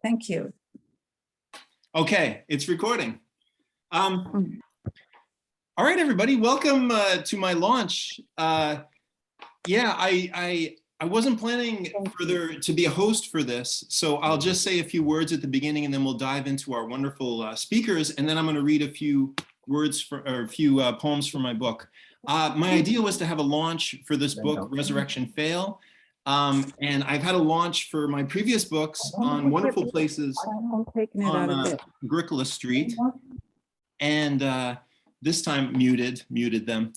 Thank you. Okay, it's recording. All right, everybody, welcome to my launch. Yeah, I wasn't planning to be a host for this, so I'll just say a few words at the beginning, and then we'll dive into our wonderful speakers, and then I'm going to read a few words or a few poems from my book. My idea was to have a launch for this book, Resurrection Fail. And I've had a launch for my previous books on wonderful places on Agricola Street, and this time muted them.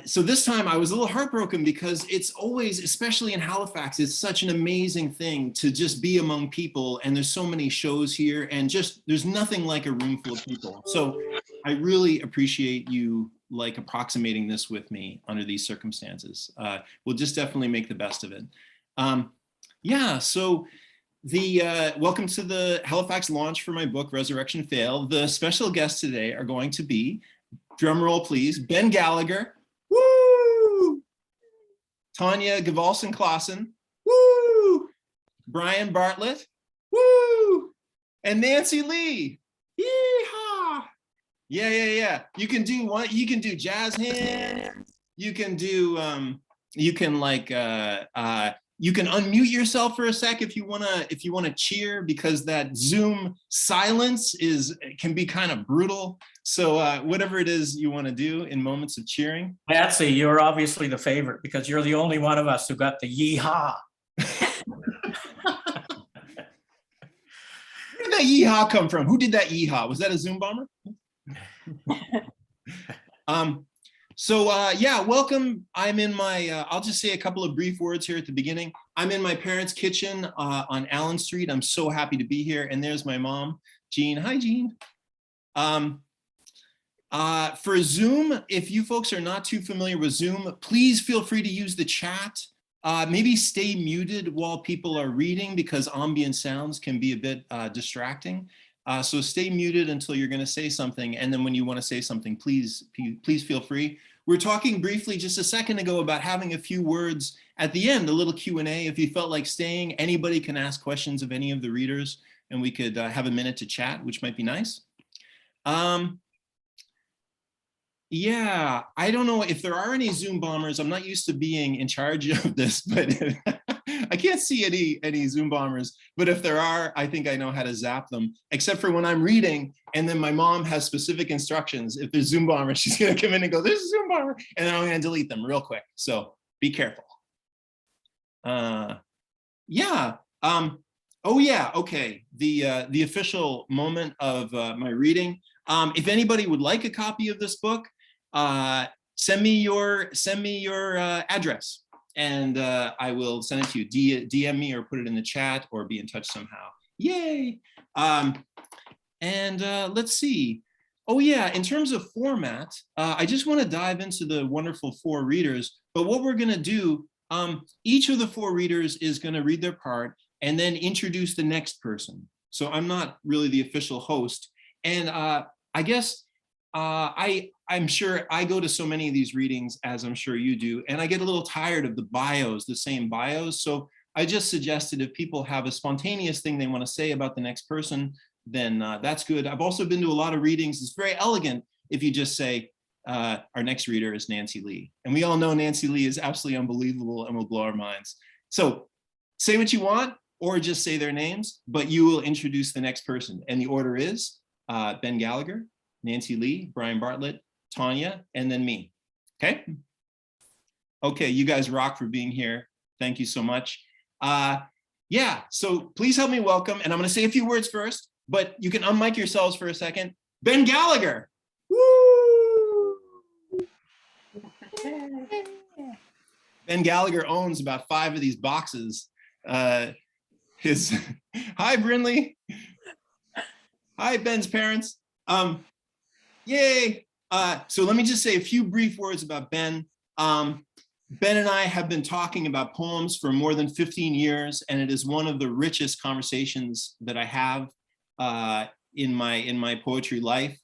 So this time I was a little heartbroken because it's always, especially in Halifax, it's such an amazing thing to just be among people, and there's so many shows here, and just there's nothing like a room full of people. So I really appreciate you like approximating this with me under these circumstances. We'll just definitely make the best of it. Yeah, so welcome to the Halifax launch for my book, Resurrection Fail. The special guests today are going to be, drum roll please, Ben Gallagher, woo! Tonja Gunvaldsen Klaassen, woo! Brian Bartlett, woo! And Nanci Lee, yeehaw! Yeah. You can do one. You can do jazz hands. You can do. You can you can unmute yourself for a sec if you wanna cheer, because that Zoom silence can be kind of brutal. So whatever it is you want to do in moments of cheering. Nanci, you're obviously the favorite because you're the only one of us who got the yeehaw. Where did that yeehaw come from? Who did that yeehaw? Was that a Zoom bomber? Yeah, welcome. I'm in my, I'll just say a couple of brief words here at the beginning. I'm in my parents' kitchen on Allen Street. I'm so happy to be here. And there's my mom, Jean. Hi, Jean. For Zoom, if you folks are not too familiar with Zoom, please feel free to use the chat. Maybe stay muted while people are reading, because ambient sounds can be a bit distracting. So stay muted until you're going to say something, and then when you want to say something, please feel free. We're talking briefly just a second ago about having a few words at the end, a little Q&A. If you felt like staying, anybody can ask questions of any of the readers, and we could have a minute to chat, which might be nice. Yeah, I don't know if there are any Zoom bombers. I'm not used to being in charge of this, but I can't see any Zoom bombers. But if there are, I think I know how to zap them, except for when I'm reading and then my mom has specific instructions. If there's Zoom bombers, she's going to come in and go, there's a Zoom bomber, and then I'm going to delete them real quick. So be careful. Yeah. Oh yeah. Okay. The official moment of my reading. If anybody would like a copy of this book, send me your address, and I will send it to you. DM me or put it in the chat or be in touch somehow. Yay! Let's see. Oh yeah, in terms of format, I just want to dive into the wonderful four readers. But what we're going to do, each of the four readers is going to read their part and then introduce the next person. So I'm not really the official host, and I guess I'm sure I go to so many of these readings, as I'm sure you do, and I get a little tired of the same bios. So I just suggested if people have a spontaneous thing they want to say about the next person, then that's good. I've also been to a lot of readings. It's very elegant if you just say, our next reader is Nanci Lee. And we all know Nanci Lee is absolutely unbelievable and will blow our minds. So say what you want or just say their names, but you will introduce the next person. And the order is Ben Gallagher, Nanci Lee, Brian Bartlett, Tonja, and then me. Okay? Okay, you guys rock for being here. Thank you so much. Yeah, so please help me welcome, and I'm going to say a few words first, but you can unmic yourselves for a second. Ben Gallagher. Woo! Ben Gallagher owns about 5 of these boxes. Hi, Brinley. Hi, Ben's parents. Yay. So let me just say a few brief words about Ben. Ben and I have been talking about poems for more than 15 years, and it is one of the richest conversations that I have in my poetry life.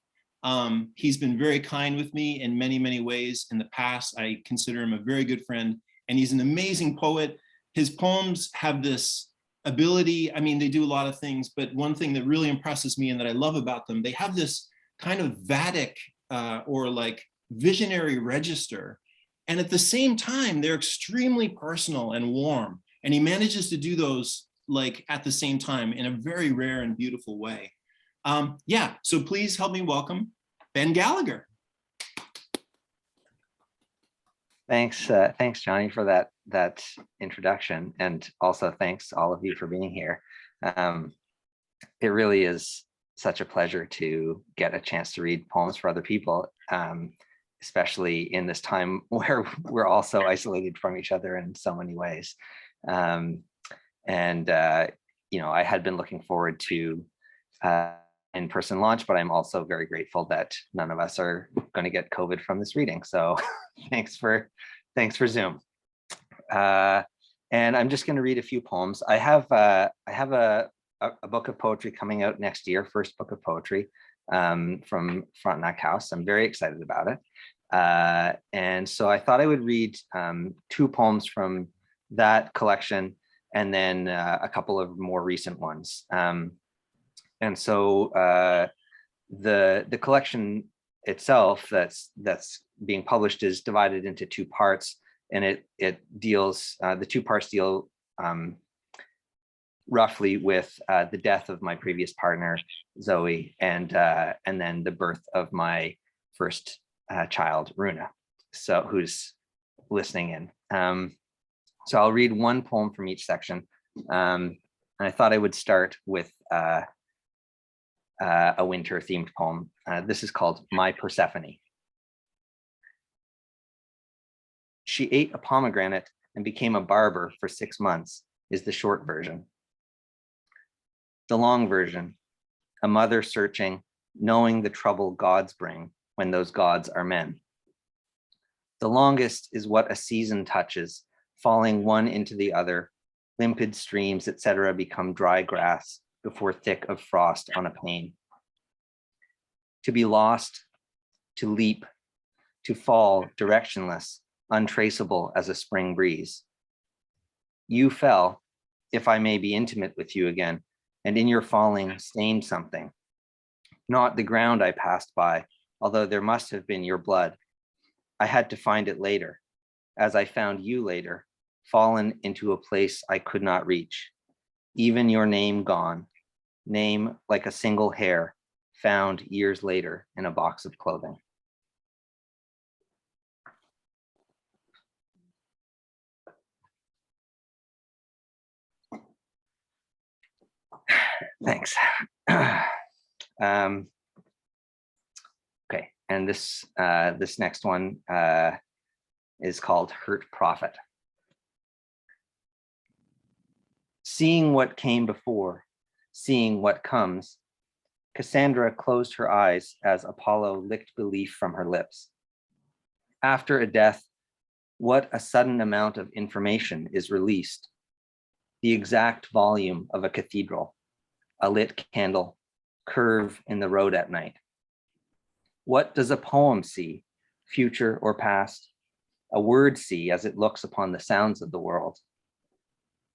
He's been very kind with me in many, many ways in the past. I consider him a very good friend, and he's an amazing poet. his poems have this ability. I mean, they do a lot of things, but one thing that really impresses me and that I love about them, they have this kind of Vatic or like visionary register. And at the same time, they're extremely personal and warm. And he manages to do those like at the same time in a very rare and beautiful way. Yeah, so please help me welcome Ben Gallagher. Thanks, Johnny, for that introduction, and also thanks all of you for being here. It really is such a pleasure to get a chance to read poems for other people, especially in this time where we're all so isolated from each other in so many ways. You know, I had been looking forward to in-person launch, but I'm also very grateful that none of us are going to get COVID from this reading. So thanks for Zoom. And I'm just going to read a few poems. I have a book of poetry coming out next year, first book of poetry from Frontenac House. I'm very excited about it. And so I thought I would read 2 poems from that collection, and then a couple of more recent ones. And so the collection itself that's being published is divided into 2 parts, and it deals, the 2 parts deal roughly with the death of my previous partner, Zoe, and then the birth of my first child, Runa, so who's listening in. So I'll read 1 poem from each section. And I thought I would start with a winter themed poem. This is called My Persephone. She ate a pomegranate and became a barber for 6 months is the short version. The long version, a mother searching, knowing the trouble gods bring when those gods are men. The longest is what a season touches, falling one into the other, limpid streams, etc., become dry grass before thick of frost on a pane. To be lost, to leap, to fall directionless, untraceable as a spring breeze. You fell, if I may be intimate with you again, and in your falling stained something. Not the ground I passed by, although there must have been your blood. I had to find it later, as I found you later, fallen into a place I could not reach. Even your name gone, name like a single hair, found years later in a box of clothing. Thanks. Okay, and this next one is called Hurt Prophet. Seeing what came before, seeing what comes, Cassandra closed her eyes as Apollo licked belief from her lips. After a death, what a sudden amount of information is released. The exact volume of a cathedral, a lit candle, curve in the road at night. What does a poem see, future or past? A word see as it looks upon the sounds of the world.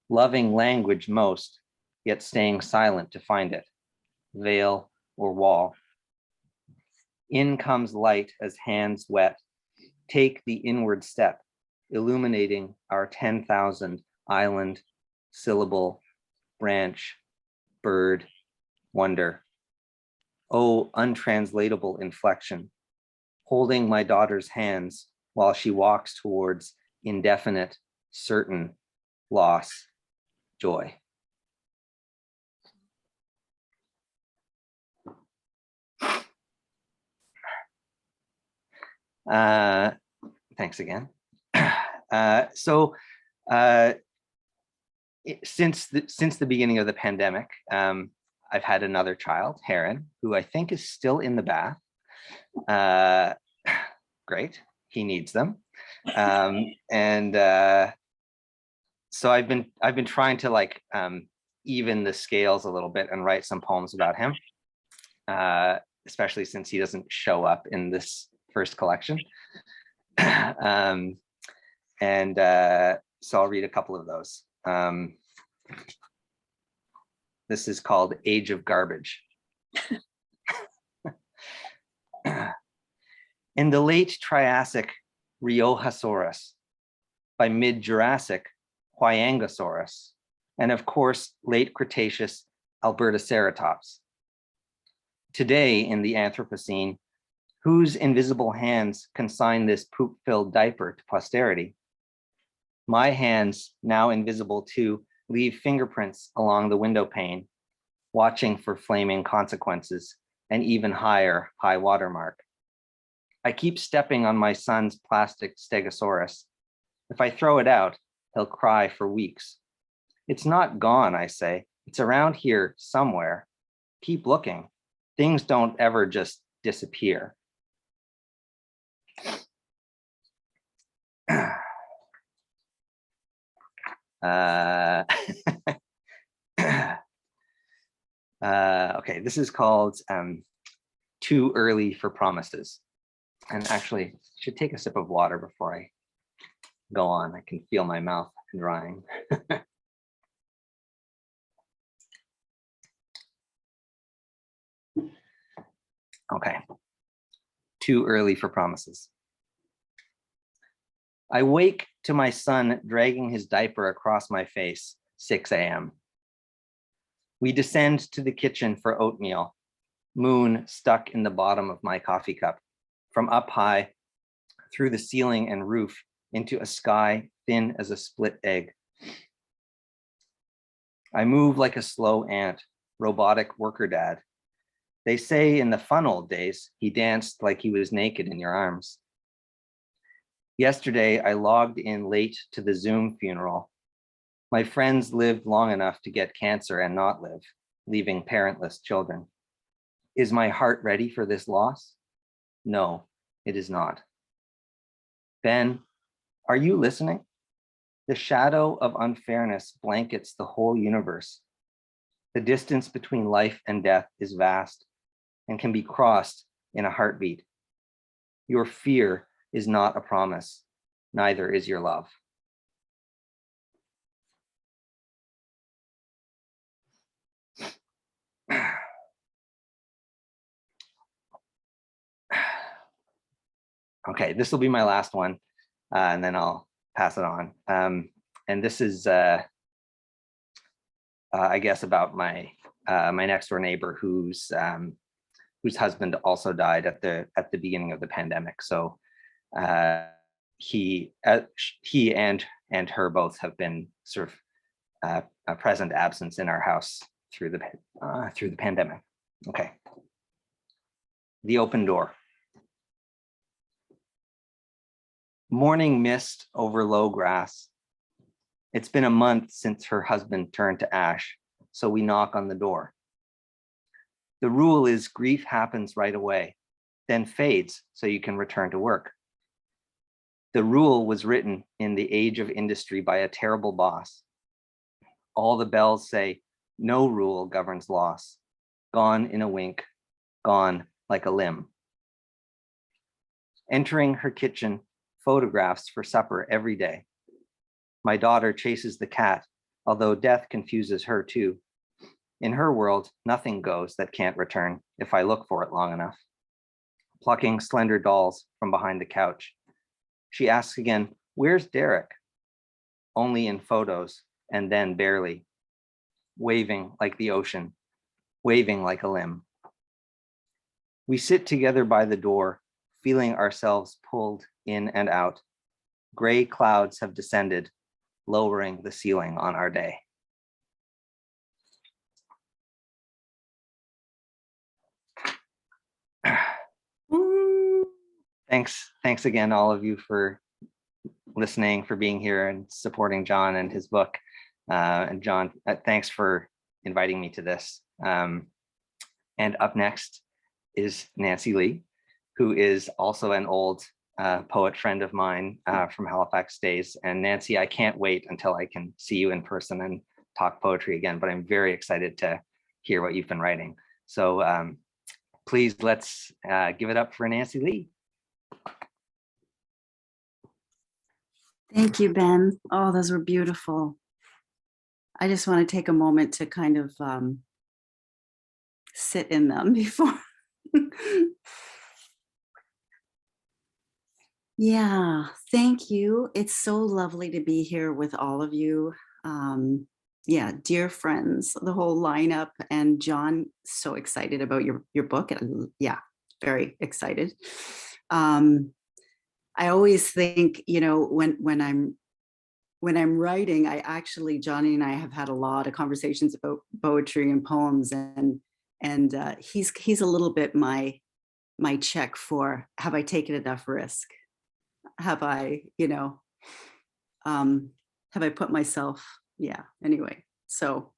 Loving language most, yet staying silent to find it, veil or wall. In comes light as hands wet, take the inward step, illuminating our 10,000 island, syllable, branch, bird, wonder. Oh, untranslatable inflection, holding my daughter's hands while she walks towards indefinite, certain loss, joy. Thanks again. Since the beginning of the pandemic, I've had another child, Heron, who I think is still in the bath. Great, he needs them. So I've been trying to like even the scales a little bit and write some poems about him, especially since he doesn't show up in this first collection. So I'll read a couple of those. This is called Age of Garbage. In the late Triassic, Riojasaurus, by mid-Jurassic, Huayangosaurus, and of course, late Cretaceous, Albertoceratops. Today in the Anthropocene, whose invisible hands consign this poop-filled diaper to posterity? My hands, now invisible too, leave fingerprints along the window pane, watching for flaming consequences, and even higher high water mark. I keep stepping on my son's plastic stegosaurus. If I throw it out, he'll cry for weeks. It's not gone, I say. It's around here somewhere. Keep looking. Things don't ever just disappear. Okay, this is called Too Early for Promises. And actually, I should take a sip of water before I go on. I can feel my mouth drying. Okay, Too Early for Promises. I wake to my son dragging his diaper across my face, 6 a.m. We descend to the kitchen for oatmeal, moon stuck in the bottom of my coffee cup, from up high, through the ceiling and roof, into a sky thin as a split egg. I move like a slow ant, robotic worker dad. They say in the fun old days, he danced like he was naked in your arms. Yesterday, I logged in late to the Zoom funeral. My friends lived long enough to get cancer and not live, leaving parentless children. Is my heart ready for this loss? No, it is not. Ben, are you listening? The shadow of unfairness blankets the whole universe. The distance between life and death is vast and can be crossed in a heartbeat. Your fear is not a promise, neither is your love. Okay, this will be my last one, and then I'll pass it on. And this is, I guess, about my my next door neighbor whose husband also died at the beginning of the pandemic. So he and her both have been sort of a present absence in our house through the pandemic. Okay. The open door. Morning mist over low grass. It's been a month since her husband turned to ash, so we knock on the door. The rule is grief happens right away, then fades so you can return to work. The rule was written in the age of industry by a terrible boss. All the bells say, no rule governs loss. Gone in a wink, gone like a limb. Entering her kitchen, photographs for supper every day. My daughter chases the cat, although death confuses her too. In her world, nothing goes that can't return if I look for it long enough. Plucking slender dolls from behind the couch. She asks again, where's Derek? Only in photos, and then barely. Waving like the ocean, waving like a limb. We sit together by the door, feeling ourselves pulled in and out. Gray clouds have descended, lowering the ceiling on our day. Thanks again, all of you, for listening, for being here and supporting John and his book. And John, thanks for inviting me to this. And up next is Nanci Lee, who is also an old poet friend of mine from Halifax days. And Nanci, I can't wait until I can see you in person and talk poetry again, but I'm very excited to hear what you've been writing. So please, let's give it up for Nanci Lee. Thank you, Ben. Oh, those were beautiful. I just want to take a moment to kind of sit in them before. Yeah, thank you. It's so lovely to be here with all of you. Yeah, dear friends, the whole lineup, and John, so excited about your book. And yeah, very excited. I always think, you know, when I'm writing, I actually, Johnny and I have had a lot of conversations about poetry and poems, and he's a little bit my check for, have I taken enough risk? Have I, you know, have I put myself, yeah, anyway. So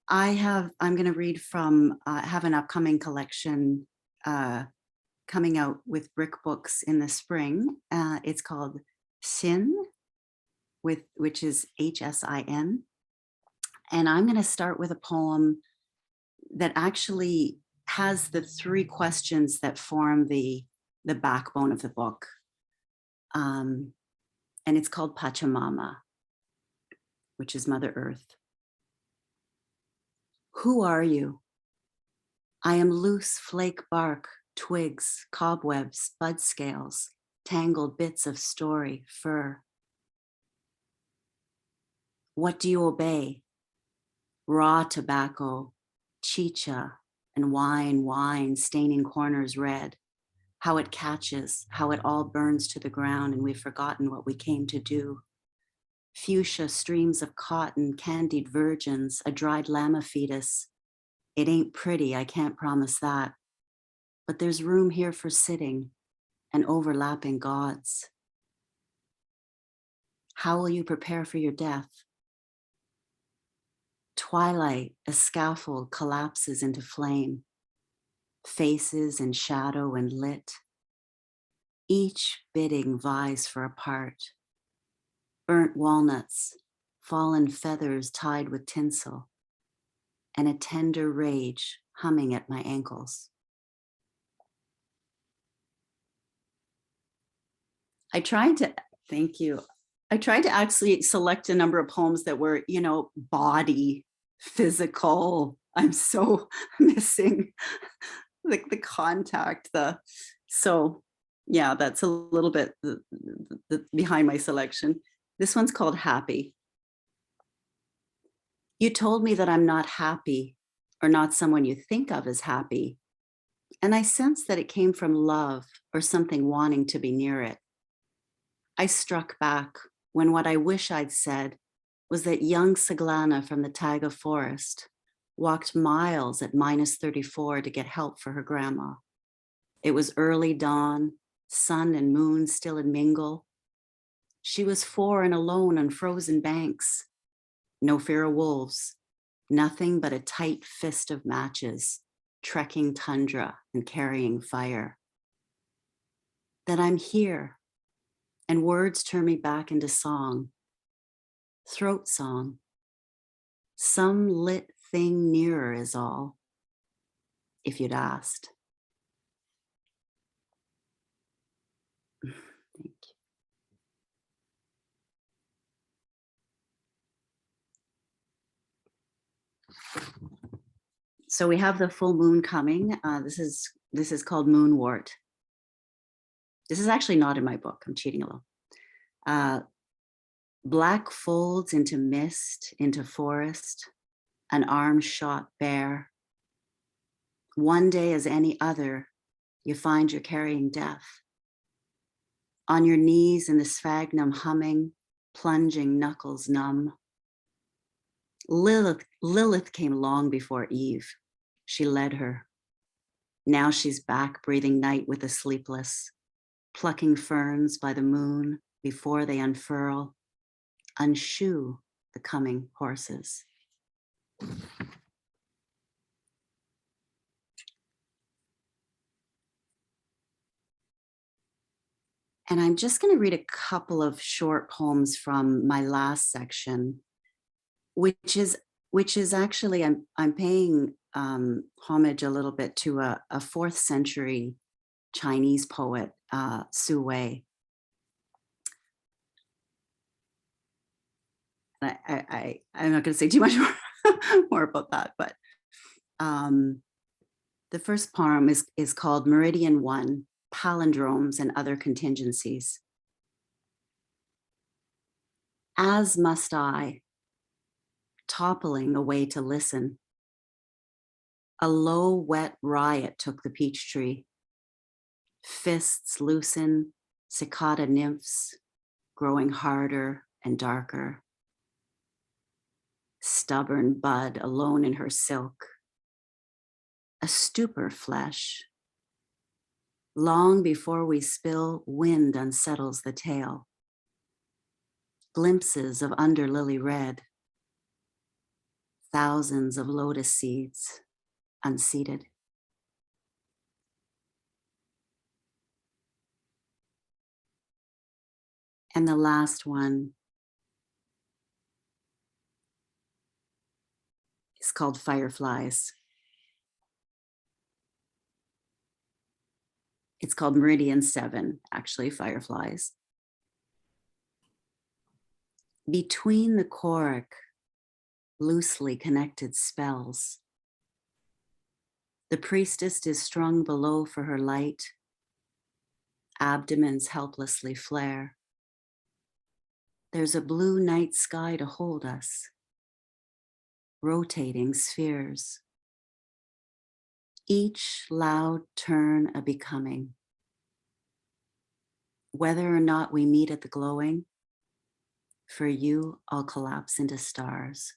I'm going to read from, have an upcoming collection coming out with Brick Books in the spring. It's called Sin, which is HSIN. And I'm going to start with a poem that actually has the 3 questions that form the backbone of the book. And it's called Pachamama, which is Mother Earth. Who are you? I am loose flake bark, twigs, cobwebs, bud scales, tangled bits of story, fur. What do you obey? Raw tobacco, chicha, and wine staining corners red. How it catches, how it all burns to the ground, and we've forgotten what we came to do. Fuchsia streams of cotton, candied virgins, a dried llama fetus. It ain't pretty, I can't promise that. But there's room here for sitting and overlapping gods. How will you prepare for your death? Twilight, a scaffold collapses into flame. Faces in shadow and lit. Each bidding vies for a part. Burnt walnuts, fallen feathers tied with tinsel, and a tender rage humming at my ankles. Thank you. I tried to actually select a number of poems that were, you know, body, physical. I'm so missing like the contact, so yeah, that's a little bit the behind my selection. This one's called Happy. You told me that I'm not happy, or not someone you think of as happy. And I sensed that it came from love or something wanting to be near it. I struck back when what I wish I'd said was that young Saglana from the Taiga forest walked miles at -34 to get help for her grandma. It was early dawn, sun and moon still in mingle. She was 4 and alone on frozen banks. No fear of wolves, nothing but a tight fist of matches, trekking tundra and carrying fire. That I'm here, and words turn me back into song, throat song. Some lit thing nearer is all, if you'd asked. Thank you. So we have the full moon coming. This is called Moonwort. This is actually not in my book. I'm cheating a little. Black folds into mist, into forest, an arm shot bare. One day as any other, you find you're carrying death. On your knees in the sphagnum humming, plunging knuckles numb. Lilith came long before Eve. She led her. Now she's back breathing night with the sleepless, plucking ferns by the moon before they unfurl, unshoe the coming horses. And I'm just going to read a couple of short poems from my last section, which is actually, I'm paying homage a little bit to a 4th century Chinese poet, Su Wei. And I'm not going to say too much more about that, but the first poem is called Meridian 1, Palindromes and Other Contingencies. As must I, toppling away to listen. A low, wet riot took the peach tree. Fists loosen, cicada nymphs growing harder and darker. Stubborn bud alone in her silk. A stupor flesh. Long before we spill, wind unsettles the tail. Glimpses of underlily red. Thousands of lotus seeds unseeded. And the last one is called Fireflies. It's called Meridian 7, actually, Fireflies. Between the choric, loosely connected spells, the priestess is strung below for her light, abdomens helplessly flare. There's a blue night sky to hold us, rotating spheres. Each loud turn a becoming. Whether or not we meet at the glowing, for you, I'll collapse into stars.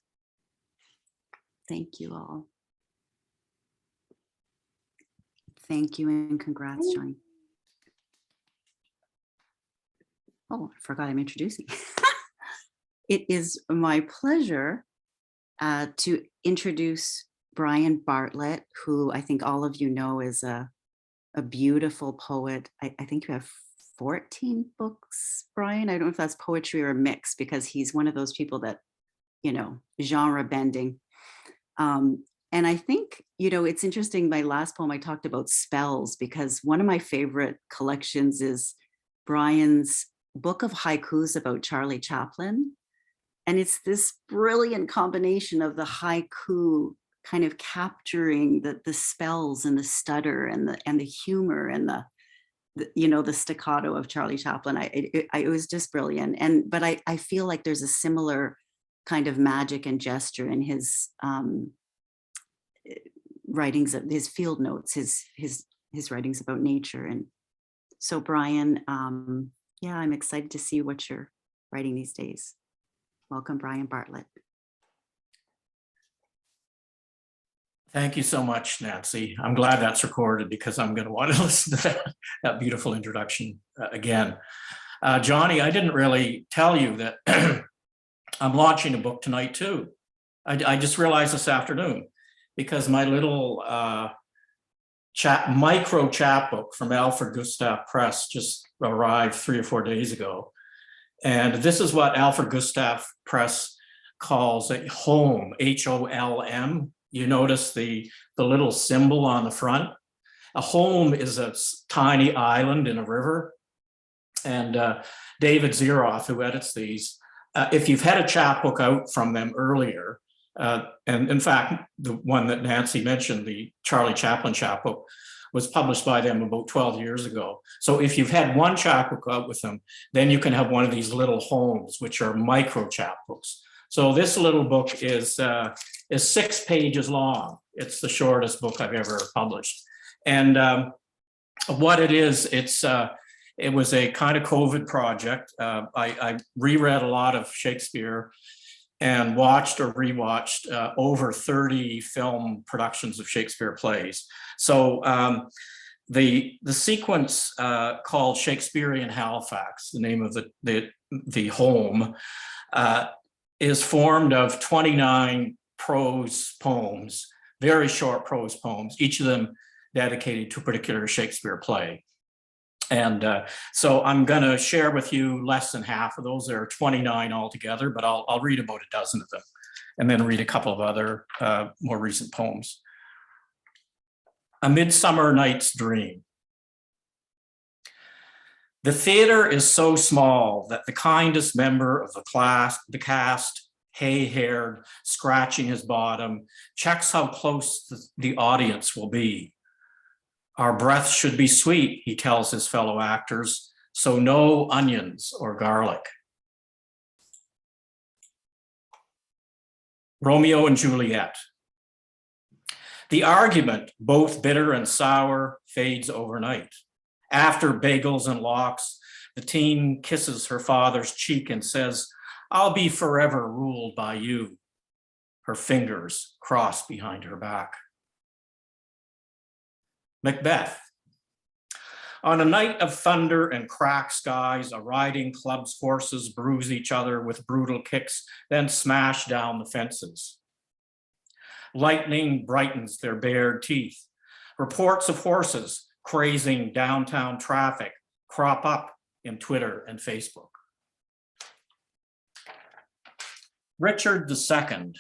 Thank you all. Thank you and congrats, Johnny. Oh, I forgot I'm introducing. It is my pleasure to introduce Brian Bartlett, who I think all of you know is a beautiful poet. I think you have 14 books, Brian. I don't know if that's poetry or a mix, because he's one of those people that, you know, genre bending. And I think, you know, it's interesting, my last poem, I talked about spells, because one of my favorite collections is Brian's book of haikus about Charlie Chaplin. And it's this brilliant combination of the haiku kind of capturing the spells and the stutter and the humor and the you know, the staccato of Charlie Chaplin. It was just brilliant. But I feel like there's a similar kind of magic and gesture in his writings, his field notes, his writings about nature. And so Brian, yeah, I'm excited to see what you're writing these days. Welcome, Brian Bartlett. Thank you so much, Nancy. I'm glad that's recorded, because I'm going to want to listen to that beautiful introduction again. Johnny, I didn't really tell you that I'm launching a book tonight too. I just realized this afternoon, because my little micro chapbook from Alfred Gustav Press just arrived 3 or 4 days ago. And this is what Alfred Gustav Press calls a holm, H-O-L-M. You notice the little symbol on the front. A holm is a tiny island in a river. And David Zeroth, who edits these, if you've had a chapbook out from them earlier, and in fact, the one that Nancy mentioned, the Charlie Chaplin chapbook, was published by them about 12 years ago. So if you've had one chapbook out with them, then you can have one of these little holmes, which are micro chapbooks. So this little book is 6 pages long. It's the shortest book I've ever published. And what it is, it was a kind of COVID project. I reread a lot of Shakespeare and watched or rewatched over 30 film productions of Shakespeare plays. So the sequence called Shakespearean Halifax, the name of the home, is formed of 29 prose poems, very short prose poems, each of them dedicated to a particular Shakespeare play. And so I'm going to share with you less than half of those. There are 29 altogether, but I'll read about a dozen of them, and then read a couple of other more recent poems. A Midsummer Night's Dream. The theater is so small that the kindest member of the cast hay-haired, scratching his bottom, checks how close the audience will be. Our breath should be sweet, he tells his fellow actors, so no onions or garlic. Romeo and Juliet. The argument, both bitter and sour, fades overnight. After bagels and lox, the teen kisses her father's cheek and says, "I'll be forever ruled by you." Her fingers cross behind her back. Macbeth. On a night of thunder and cracked skies, a riding club's horses bruise each other with brutal kicks, then smash down the fences. Lightning brightens their bared teeth. Reports of horses crazing downtown traffic crop up in Twitter and Facebook. Richard II.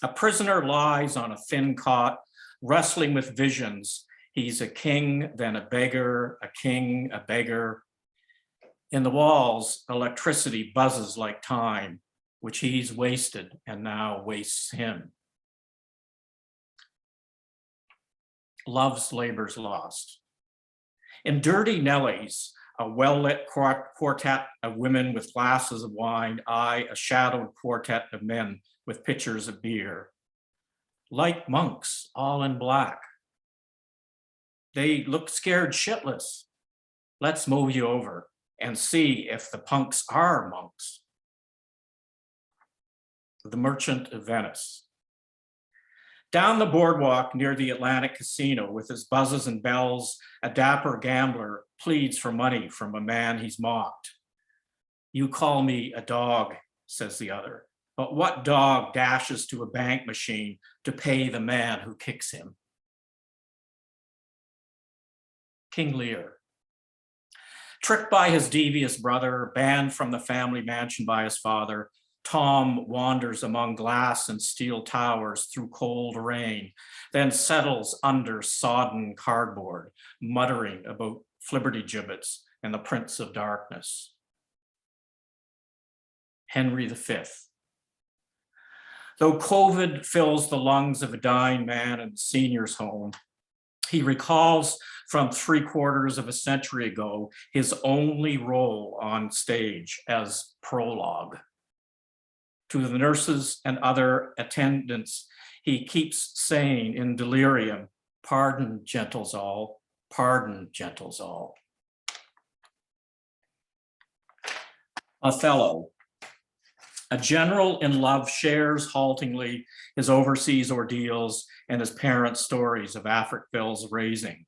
A prisoner lies on a thin cot, wrestling with visions. He's a king, then a beggar, a king, a beggar. In the walls, electricity buzzes like time, which he's wasted and now wastes him. Love's Labor's Lost. In Dirty Nellies, a well-lit quartet of women with glasses of wine eye a shadowed quartet of men with pitchers of beer. Like monks, all in black. They look scared shitless. Let's move you over and see if the punks are monks. The Merchant of Venice. Down the boardwalk near the Atlantic Casino with his buzzes and bells, a dapper gambler pleads for money from a man he's mocked. "You call me a dog," says the other, "but what dog dashes to a bank machine to pay the man who kicks him?" King Lear. Tricked by his devious brother, banned from the family mansion by his father, Tom wanders among glass and steel towers through cold rain, then settles under sodden cardboard, muttering about flibbertigibbets and the Prince of Darkness. Henry V. Though COVID fills the lungs of a dying man in the senior's home, he recalls from 3/4 of a century ago his only role on stage as prologue. To the nurses and other attendants, he keeps saying in delirium, "Pardon, gentles all, pardon, gentles all." Othello. A general in love shares haltingly his overseas ordeals and his parents' stories of Africville's raising.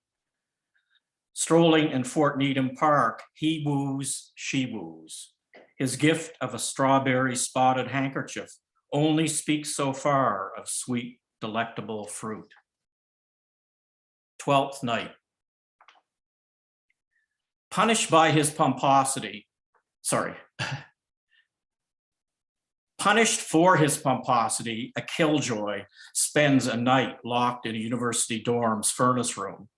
Strolling in Fort Needham Park, he woos, she woos. His gift of a strawberry spotted handkerchief only speaks so far of sweet, delectable fruit. 12th Night. Punished for his pomposity, a killjoy spends a night locked in a university dorm's furnace room.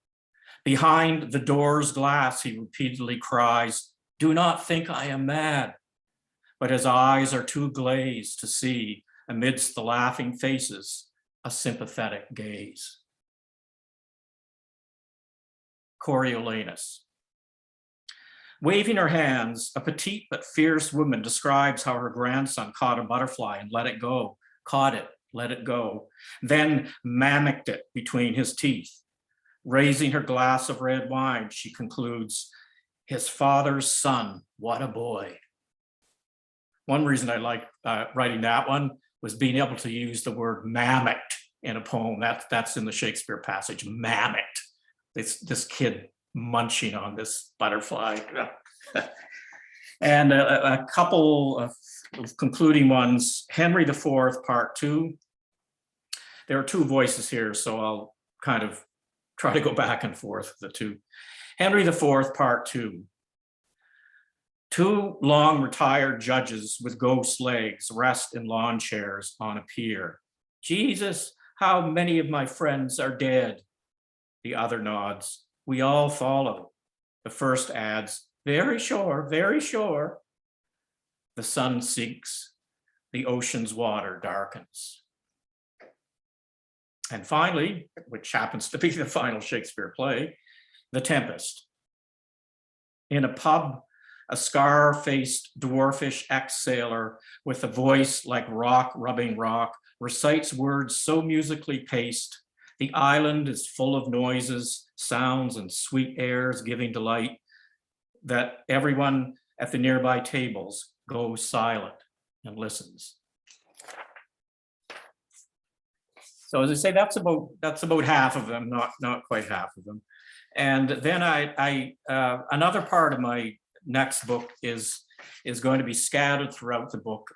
Behind the door's glass, he repeatedly cries, "Do not think I am mad." But his eyes are too glazed to see, amidst the laughing faces, a sympathetic gaze. Coriolanus. Waving her hands, a petite but fierce woman describes how her grandson caught a butterfly and let it go, caught it, let it go, then mimicked it between his teeth. Raising her glass of red wine, she concludes, "His father's son, what a boy." One reason I like writing that one was being able to use the word mimicked in a poem. That's in the Shakespeare passage, mimicked. This kid munching on this butterfly. And a couple of concluding ones. Henry IV, Part 2. There are two voices here, so I'll kind of try to go back and forth the two. Henry IV, Part 2. Two long retired judges with ghost legs rest in lawn chairs on a pier. "Jesus, how many of my friends are dead?" The other nods. "We all follow." The first adds, "Very sure, very sure." The sun sinks. the ocean's water darkens. And finally, which happens to be the final Shakespeare play, The Tempest. In a pub, a scar-faced dwarfish ex-sailor with a voice like rock rubbing rock recites words so musically paced, the island is full of noises, sounds, and sweet airs giving delight, that everyone at the nearby tables goes silent and listens. So as I say, that's about half of them, not quite half of them. And then another part of my next book is going to be scattered throughout the book.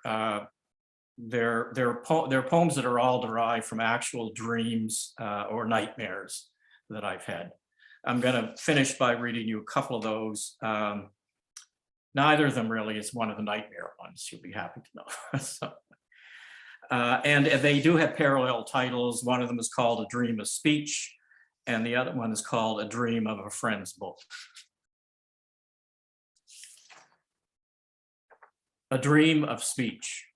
They're poems that are all derived from actual dreams or nightmares that I've had. I'm going to finish by reading you a couple of those. Neither of them really is one of the nightmare ones, you'll be happy to know. So, and they do have parallel titles. One of them is called A Dream of Speech, and the other one is called A Dream of a Friend's Book. A Dream of Speech.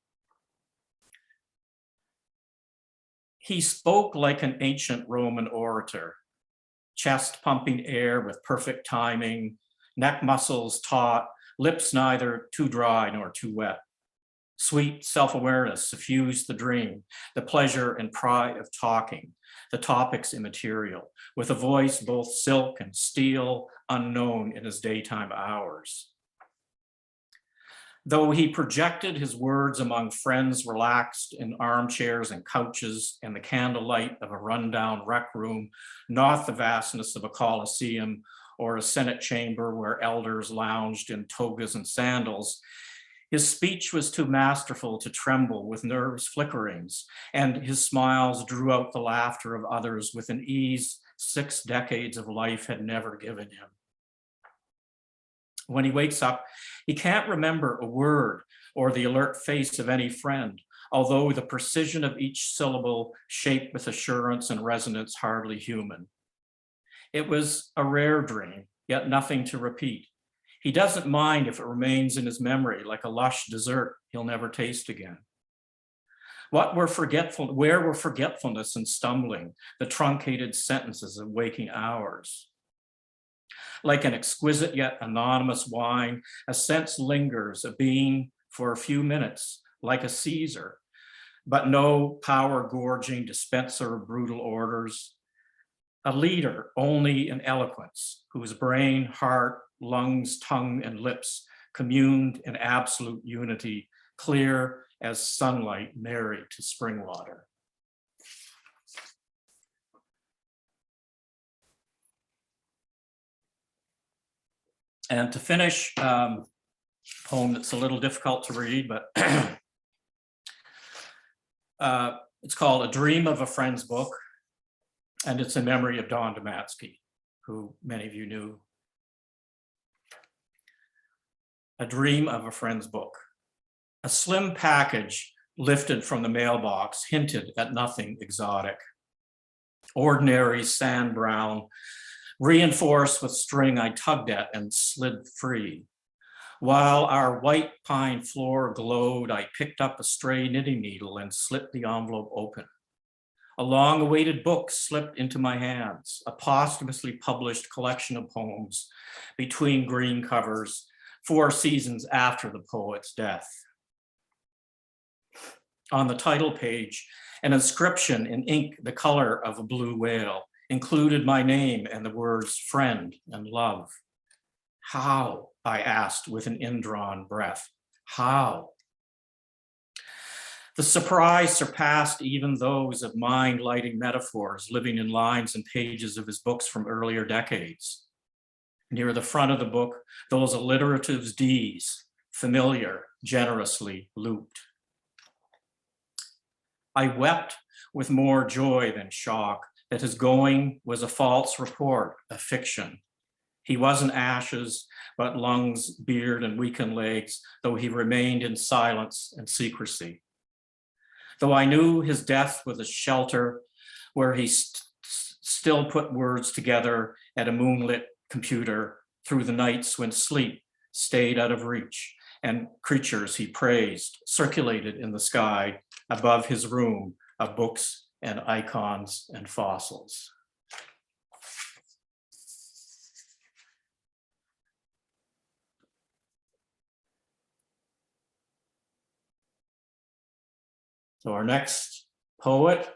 He spoke like an ancient Roman orator, chest pumping air with perfect timing, neck muscles taut, lips neither too dry nor too wet. Sweet self-awareness suffused the dream, the pleasure and pride of talking, the topics immaterial, with a voice both silk and steel, unknown in his daytime hours. Though he projected his words among friends relaxed in armchairs and couches and the candlelight of a rundown rec room, not the vastness of a coliseum or a Senate chamber where elders lounged in togas and sandals, his speech was too masterful to tremble with nerves flickerings, and his smiles drew out the laughter of others with an ease 6 decades of life had never given him. When he wakes up, he can't remember a word or the alert face of any friend, although the precision of each syllable shaped with assurance and resonance hardly human. It was a rare dream, yet nothing to repeat. He doesn't mind if it remains in his memory like a lush dessert he'll never taste again. Where were forgetfulness and stumbling, the truncated sentences of waking hours? Like an exquisite yet anonymous wine, a sense lingers of being for a few minutes, like a Caesar, but no power-gorging dispenser of brutal orders. A leader only in eloquence, whose brain, heart, lungs, tongue, and lips communed in absolute unity, clear as sunlight married to spring water. And to finish, poem that's a little difficult to read, but it's called A Dream of a Friend's Book, and it's in memory of Don Domatsky, who many of you knew. A Dream of a Friend's Book. A slim package lifted from the mailbox hinted at nothing exotic. Ordinary sand brown, reinforced with string I tugged at and slid free. While our white pine floor glowed, I picked up a stray knitting needle and slipped the envelope open. A long-awaited book slipped into my hands, a posthumously published collection of poems between green covers, 4 seasons after the poet's death. On the title page, an inscription in ink the color of a blue whale included my name and the words friend and love. How? I asked with an indrawn breath. How? The surprise surpassed even those of mind-lighting metaphors living in lines and pages of his books from earlier decades. Near the front of the book, those alliterative Ds, familiar, generously looped. I wept with more joy than shock that his going was a false report, a fiction. He wasn't ashes, but lungs, beard, and weakened legs, though he remained in silence and secrecy. Though I knew his death was a shelter where he still put words together at a moonlit computer through the nights when sleep stayed out of reach and creatures he praised circulated in the sky above his room of books and icons and fossils. So our next poet,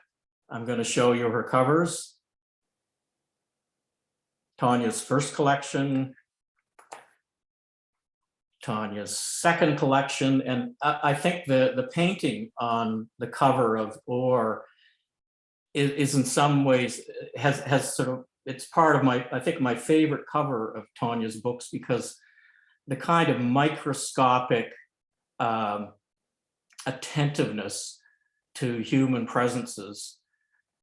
I'm going to show you her covers. Tonja's first collection, Tonja's second collection, and I think the painting on the cover of Or is in some ways, has sort of, it's part of my, I think my favorite cover of Tonja's books, because the kind of microscopic attentiveness to human presences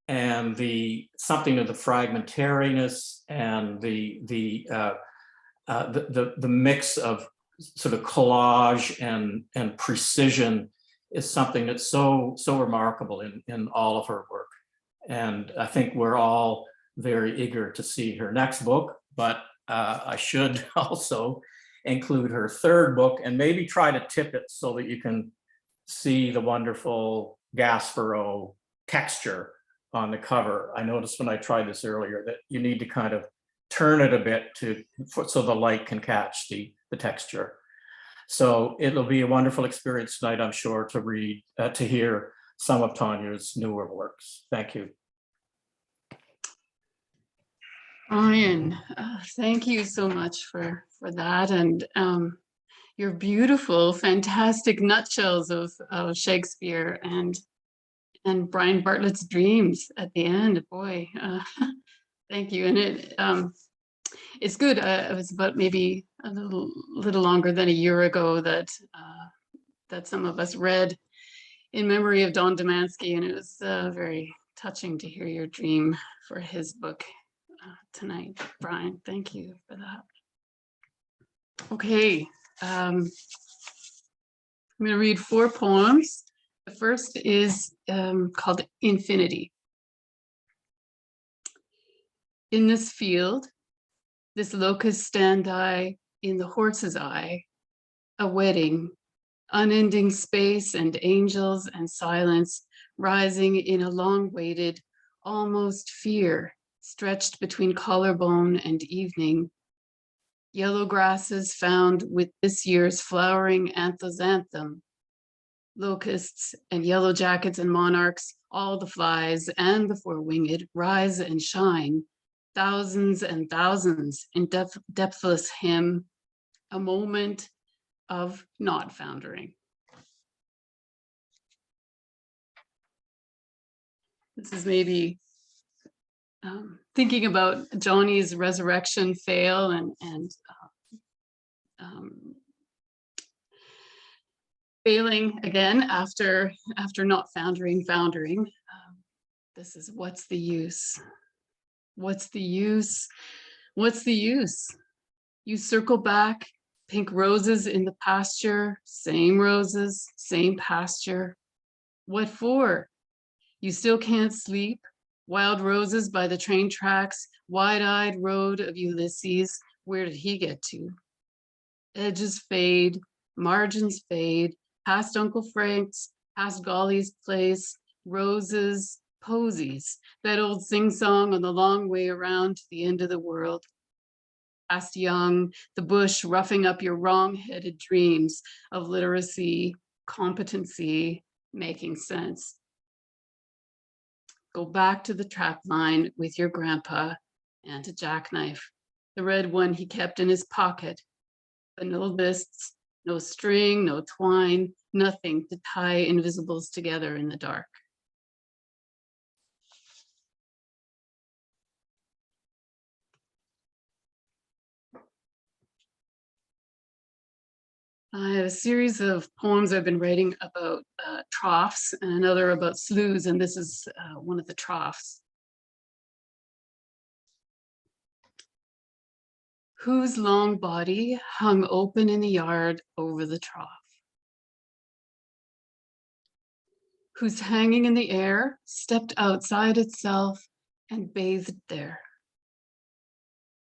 and the something of the fragmentariness and the mix of sort of collage and precision is something that's so remarkable in all of her work. And I think we're all very eager to see her next book, but I should also include her third book and maybe try to tip it so that you can see the wonderful Gasparo texture on the cover. I noticed when I tried this earlier that you need to kind of turn it a bit so the light can catch the texture. So it'll be a wonderful experience tonight, I'm sure, to read, to hear some of Tonja's newer works. Thank you. Brian, thank you so much for that, and your beautiful, fantastic nutshells of Shakespeare and Brian Bartlett's dreams at the end. Boy, thank you. And it's good. It was about maybe a little longer than a year ago that some of us read In Memory of Don Demansky, and it was very touching to hear your dream for his book tonight. Brian, thank you for that. Okay, I'm going to read 4 poems. The first is called Infinity. In this field, this locust stand I in the horse's eye, a wedding, unending space and angels and silence rising in a long-waited, almost fear, stretched between collarbone and evening. Yellow grasses found with this year's flowering anthozanthum. Locusts and yellow jackets and monarchs, all the flies and the four-winged rise and shine, thousands and thousands in depthless hymn, a moment of not foundering. This is maybe thinking about Johnny's resurrection fail and failing again after not foundering. This is what's the use? What's the use? What's the use? You circle back, pink roses in the pasture, same roses, same pasture. What for? You still can't sleep. Wild roses by the train tracks, wide-eyed road of Ulysses. Where did he get to? Edges fade, margins fade, past Uncle Frank's, past Golly's place, roses, posies, that old sing-song on the long way around to the end of the world. Past Young, the bush roughing up your wrong-headed dreams of literacy, competency, making sense. Go back to the trap line with your grandpa and a jackknife, the red one he kept in his pocket, but no lists, no string, no twine, nothing to tie invisibles together in the dark. I have a series of poems I've been writing about troughs and another about sloughs, and this is one of the troughs. Whose long body hung open in the yard over the trough? Whose hanging in the air stepped outside itself and bathed there?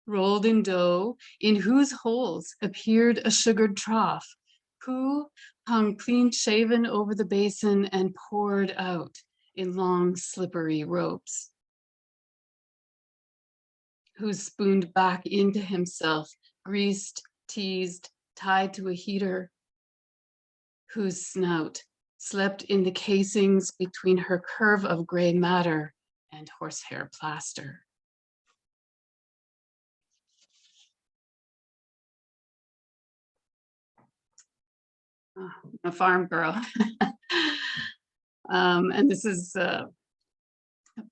Rolled in dough, in whose holes appeared a sugared trough, who hung clean shaven over the basin and poured out in long slippery ropes, who spooned back into himself, greased, teased, tied to a heater, whose snout slept in the casings between her curve of gray matter and horsehair plaster. Oh, a farm girl. And this is a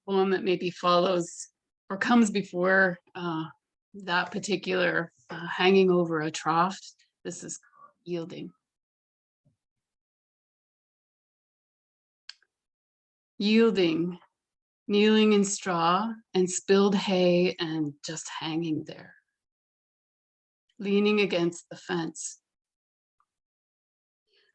poem that maybe follows or comes before that particular hanging over a trough. This is Yielding. Yielding, kneeling in straw and spilled hay and just hanging there, leaning against the fence.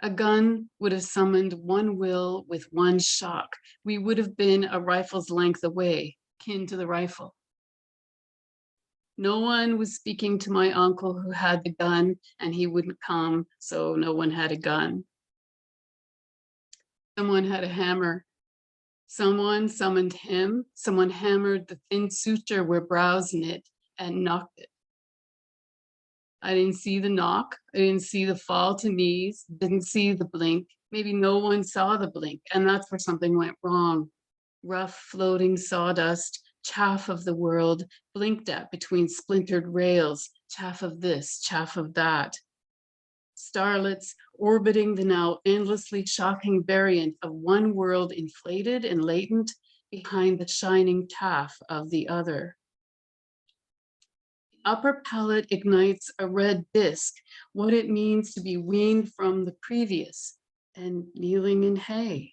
A gun would have summoned one will with one shock. We would have been a rifle's length away, kin to the rifle. No one was speaking to my uncle who had the gun, and he wouldn't come, so no one had a gun. Someone had a hammer. Someone summoned him. Someone hammered the thin suture where brows knit and knocked it. I didn't see the knock. I didn't see the fall to knees, didn't see the blink. Maybe no one saw the blink, and that's where something went wrong. Rough floating sawdust, chaff of the world, blinked at between splintered rails, chaff of this, chaff of that. Starlets orbiting the now endlessly shocking variant of one world inflated and latent behind the shining chaff of the other. Upper palate ignites a red disc, what it means to be weaned from the previous, and kneeling in hay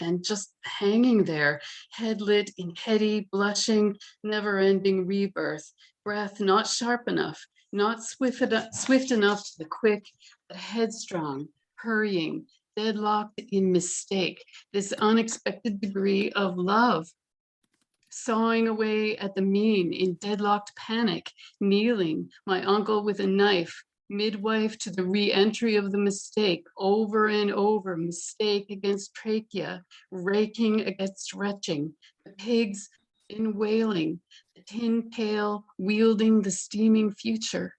and just hanging there, head lit in heady, blushing, never-ending rebirth, breath not sharp enough, not swift enough to the quick, but headstrong, hurrying, deadlocked in mistake, this unexpected degree of love. Sawing away at the mean in deadlocked panic, kneeling, my uncle with a knife, midwife to the re-entry of the mistake, over and over, mistake against trachea, raking against retching, the pigs in wailing, the tin pail wielding the steaming future,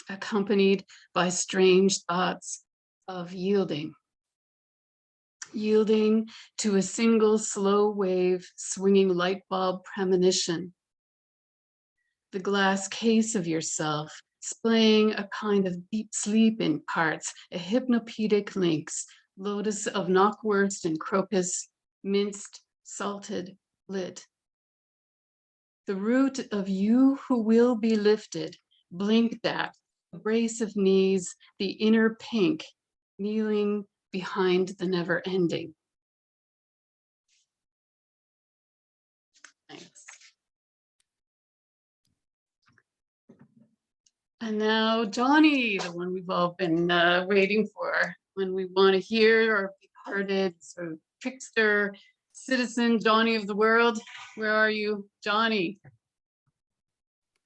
accompanied by strange thoughts of yielding. Yielding to a single slow wave swinging light bulb premonition. The glass case of yourself, splaying a kind of deep sleep in parts, a hypnopedic lynx, lotus of knockwurst and crocus, minced, salted, lit. The root of you who will be lifted, blinked at, a brace of knees, the inner pink, kneeling behind the never ending. Thanks. And now Johnny, the one we've all been waiting for, when we want to hear our big-hearted sort of trickster citizen, Johnny of the world. Where are you, Johnny?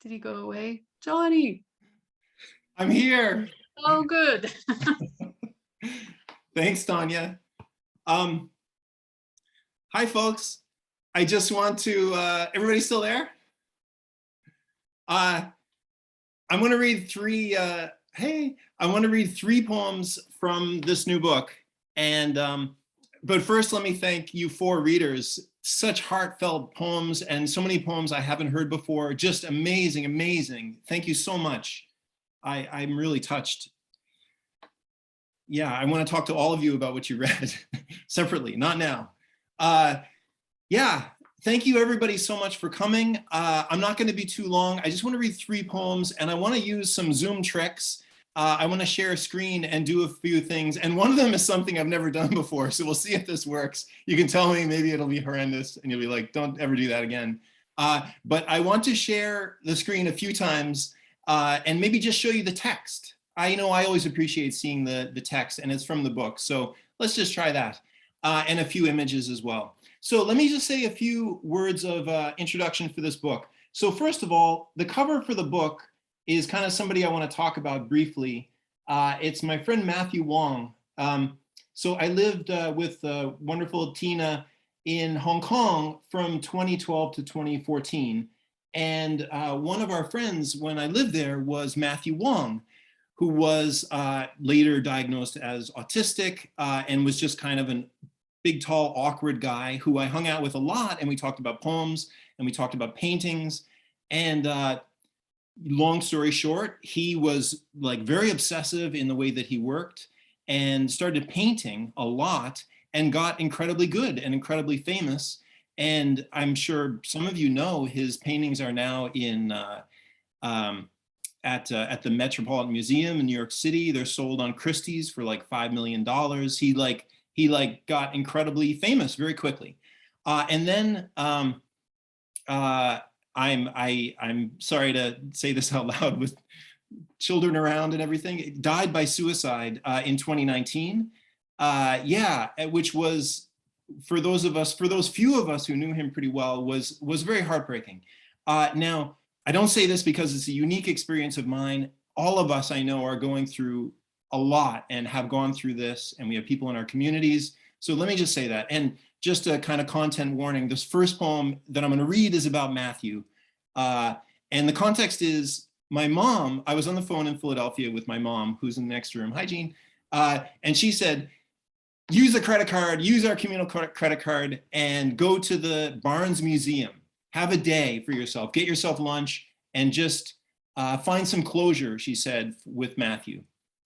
Did he go away? Johnny. I'm here. Oh, good. Thanks, Tonja. Hi, folks. I just want to, everybody still there? I'm going to read three, I want to read three poems from this new book. And, but first, let me thank you four readers. Such heartfelt poems and so many poems I haven't heard before. Just amazing, amazing. Thank you so much. I'm really touched. Yeah, I want to talk to all of you about what you read separately, not now. Yeah, thank you everybody so much for coming. I'm not going to be too long. I just want to read three poems and I want to use some Zoom tricks. I want to share a screen and do a few things. And one of them is something I've never done before. So we'll see if this works. You can tell me, maybe it'll be horrendous and you'll be like, don't ever do that again. But I want to share the screen a few times and maybe just show you the text. I know I always appreciate seeing the text and it's from the book. So let's just try that and a few images as well. So let me just say a few words of introduction for this book. So first of all, the cover for the book is kind of somebody I want to talk about briefly. It's my friend Matthew Wong. So I lived with wonderful Tina in Hong Kong from 2012 to 2014. And one of our friends when I lived there was Matthew Wong, who was later diagnosed as autistic and was just kind of a big, tall, awkward guy who I hung out with a lot. And we talked about poems and we talked about paintings. And long story short, he was like very obsessive in the way that he worked and started painting a lot and got incredibly good and incredibly famous. And I'm sure some of you know his paintings are now in at the Metropolitan Museum in New York City. They're sold on Christie's for like $5 million. He got incredibly famous very quickly. And then I'm sorry to say this out loud with children around and everything, died by suicide in 2019. Yeah, which was, for those few of us who knew him pretty well, was very heartbreaking. Now, I don't say this because it's a unique experience of mine. All of us I know are going through a lot and have gone through this, and we have people in our communities. So let me just say that. And just a kind of content warning, this first poem that I'm going to read is about Matthew. And the context is my mom, I was on the phone in Philadelphia with my mom, who's in the next room, hi Jean, and she said, use a credit card, use our communal credit card, and go to the Barnes Museum. Have a day for yourself, get yourself lunch, and just find some closure, she said, with Matthew.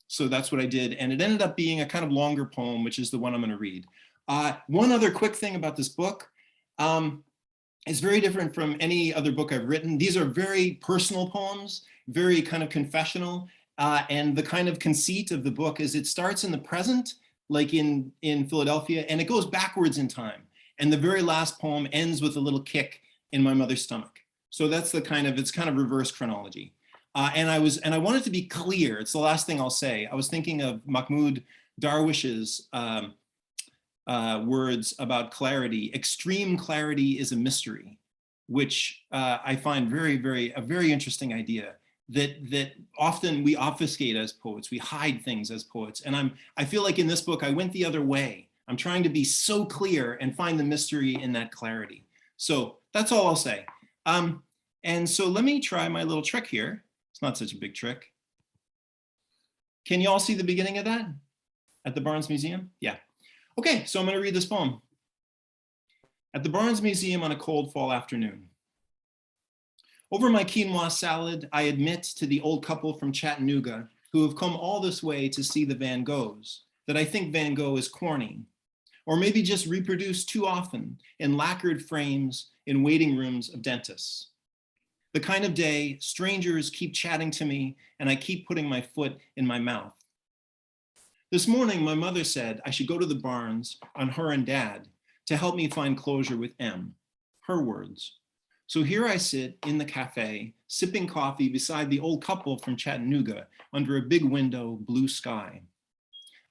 So that's what I did. And it ended up being a kind of longer poem, which is the one I'm going to read. One other quick thing about this book. It's very different from any other book I've written. These are very personal poems, very kind of confessional. And the kind of conceit of the book is it starts in the present, like in Philadelphia, and it goes backwards in time. And the very last poem ends with a little kick in my mother's stomach. So that's the kind of, it's kind of reverse chronology. And I wanted to be clear. It's the last thing I'll say. I was thinking of Mahmoud Darwish's words about clarity. Extreme clarity is a mystery, which I find a very interesting idea. That often we obfuscate as poets, we hide things as poets. And I feel like in this book, I went the other way. I'm trying to be so clear and find the mystery in that clarity. So that's all I'll say. And so let me try my little trick here. It's not such a big trick. Can you all see the beginning of that at the Barnes Museum? Yeah. Okay, so I'm going to read this poem. At the Barnes Museum on a cold fall afternoon. Over my quinoa salad, I admit to the old couple from Chattanooga who have come all this way to see the Van Goghs that I think Van Gogh is corny, or maybe just reproduced too often in lacquered frames in waiting rooms of dentists. The kind of day strangers keep chatting to me and I keep putting my foot in my mouth. This morning, my mother said I should go to the Barnes on her and Dad to help me find closure with M, her words. So here I sit in the cafe, sipping coffee beside the old couple from Chattanooga under a big window, blue sky.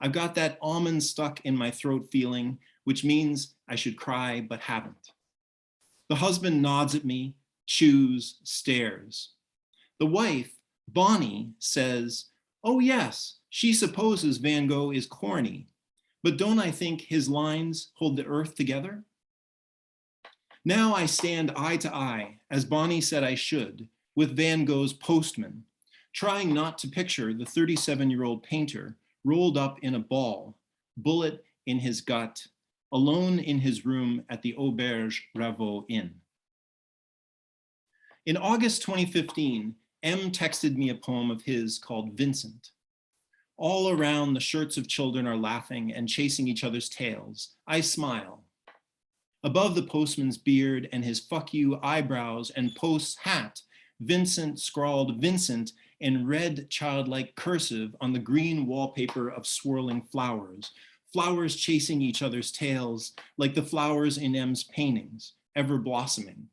I've got that almond stuck in my throat feeling, which means I should cry, but haven't. The husband nods at me, chews, stares. The wife, Bonnie, says, oh yes, she supposes Van Gogh is corny, but don't I think his lines hold the earth together? Now I stand eye to eye, as Bonnie said I should, with Van Gogh's postman, trying not to picture the 37-year-old painter rolled up in a ball, bullet in his gut, alone in his room at the Auberge Ravoux Inn. In August 2015, M texted me a poem of his called Vincent. All around, the shirts of children are laughing and chasing each other's tails. I smile. Above the postman's beard and his fuck you eyebrows and post's hat, Vincent scrawled Vincent in red childlike cursive on the green wallpaper of swirling flowers, flowers chasing each other's tails like the flowers in M's paintings, ever blossoming.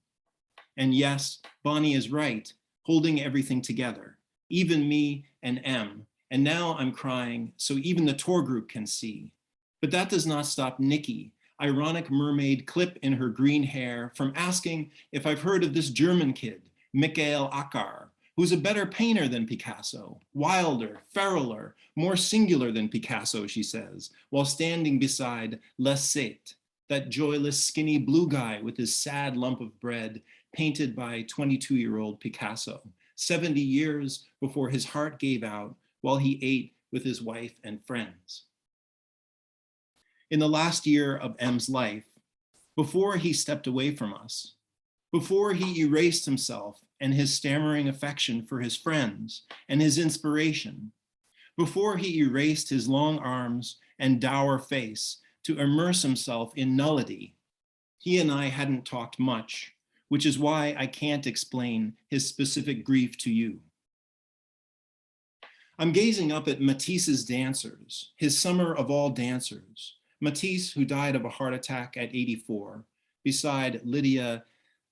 And yes, Bonnie is right, holding everything together, even me and M. And now I'm crying so even the tour group can see. But that does not stop Nikki, ironic mermaid clip in her green hair, from asking if I've heard of this German kid, Michael Ackar, who's a better painter than Picasso, wilder, feraler, more singular than Picasso, she says, while standing beside Les Sate, that joyless, skinny blue guy with his sad lump of bread, painted by 22-year-old Picasso, 70 years before his heart gave out while he ate with his wife and friends. In the last year of M's life, before he stepped away from us, before he erased himself and his stammering affection for his friends and his inspiration, before he erased his long arms and dour face to immerse himself in nullity, he and I hadn't talked much, which is why I can't explain his specific grief to you. I'm gazing up at Matisse's dancers, his summer of all dancers, Matisse, who died of a heart attack at 84, beside Lydia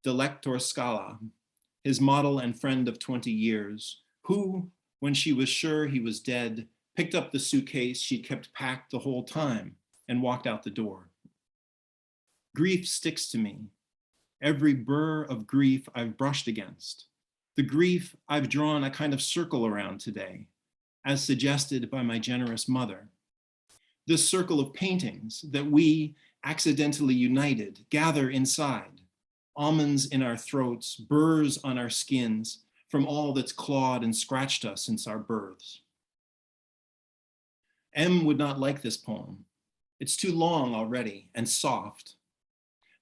Delector Scala, his model and friend of 20 years, who, when she was sure he was dead, picked up the suitcase she'd kept packed the whole time and walked out the door. Grief sticks to me, every burr of grief I've brushed against, the grief I've drawn a kind of circle around today, as suggested by my generous mother. This circle of paintings that we, accidentally united, gather inside, almonds in our throats, burrs on our skins, from all that's clawed and scratched us since our births. M would not like this poem. It's too long already and soft.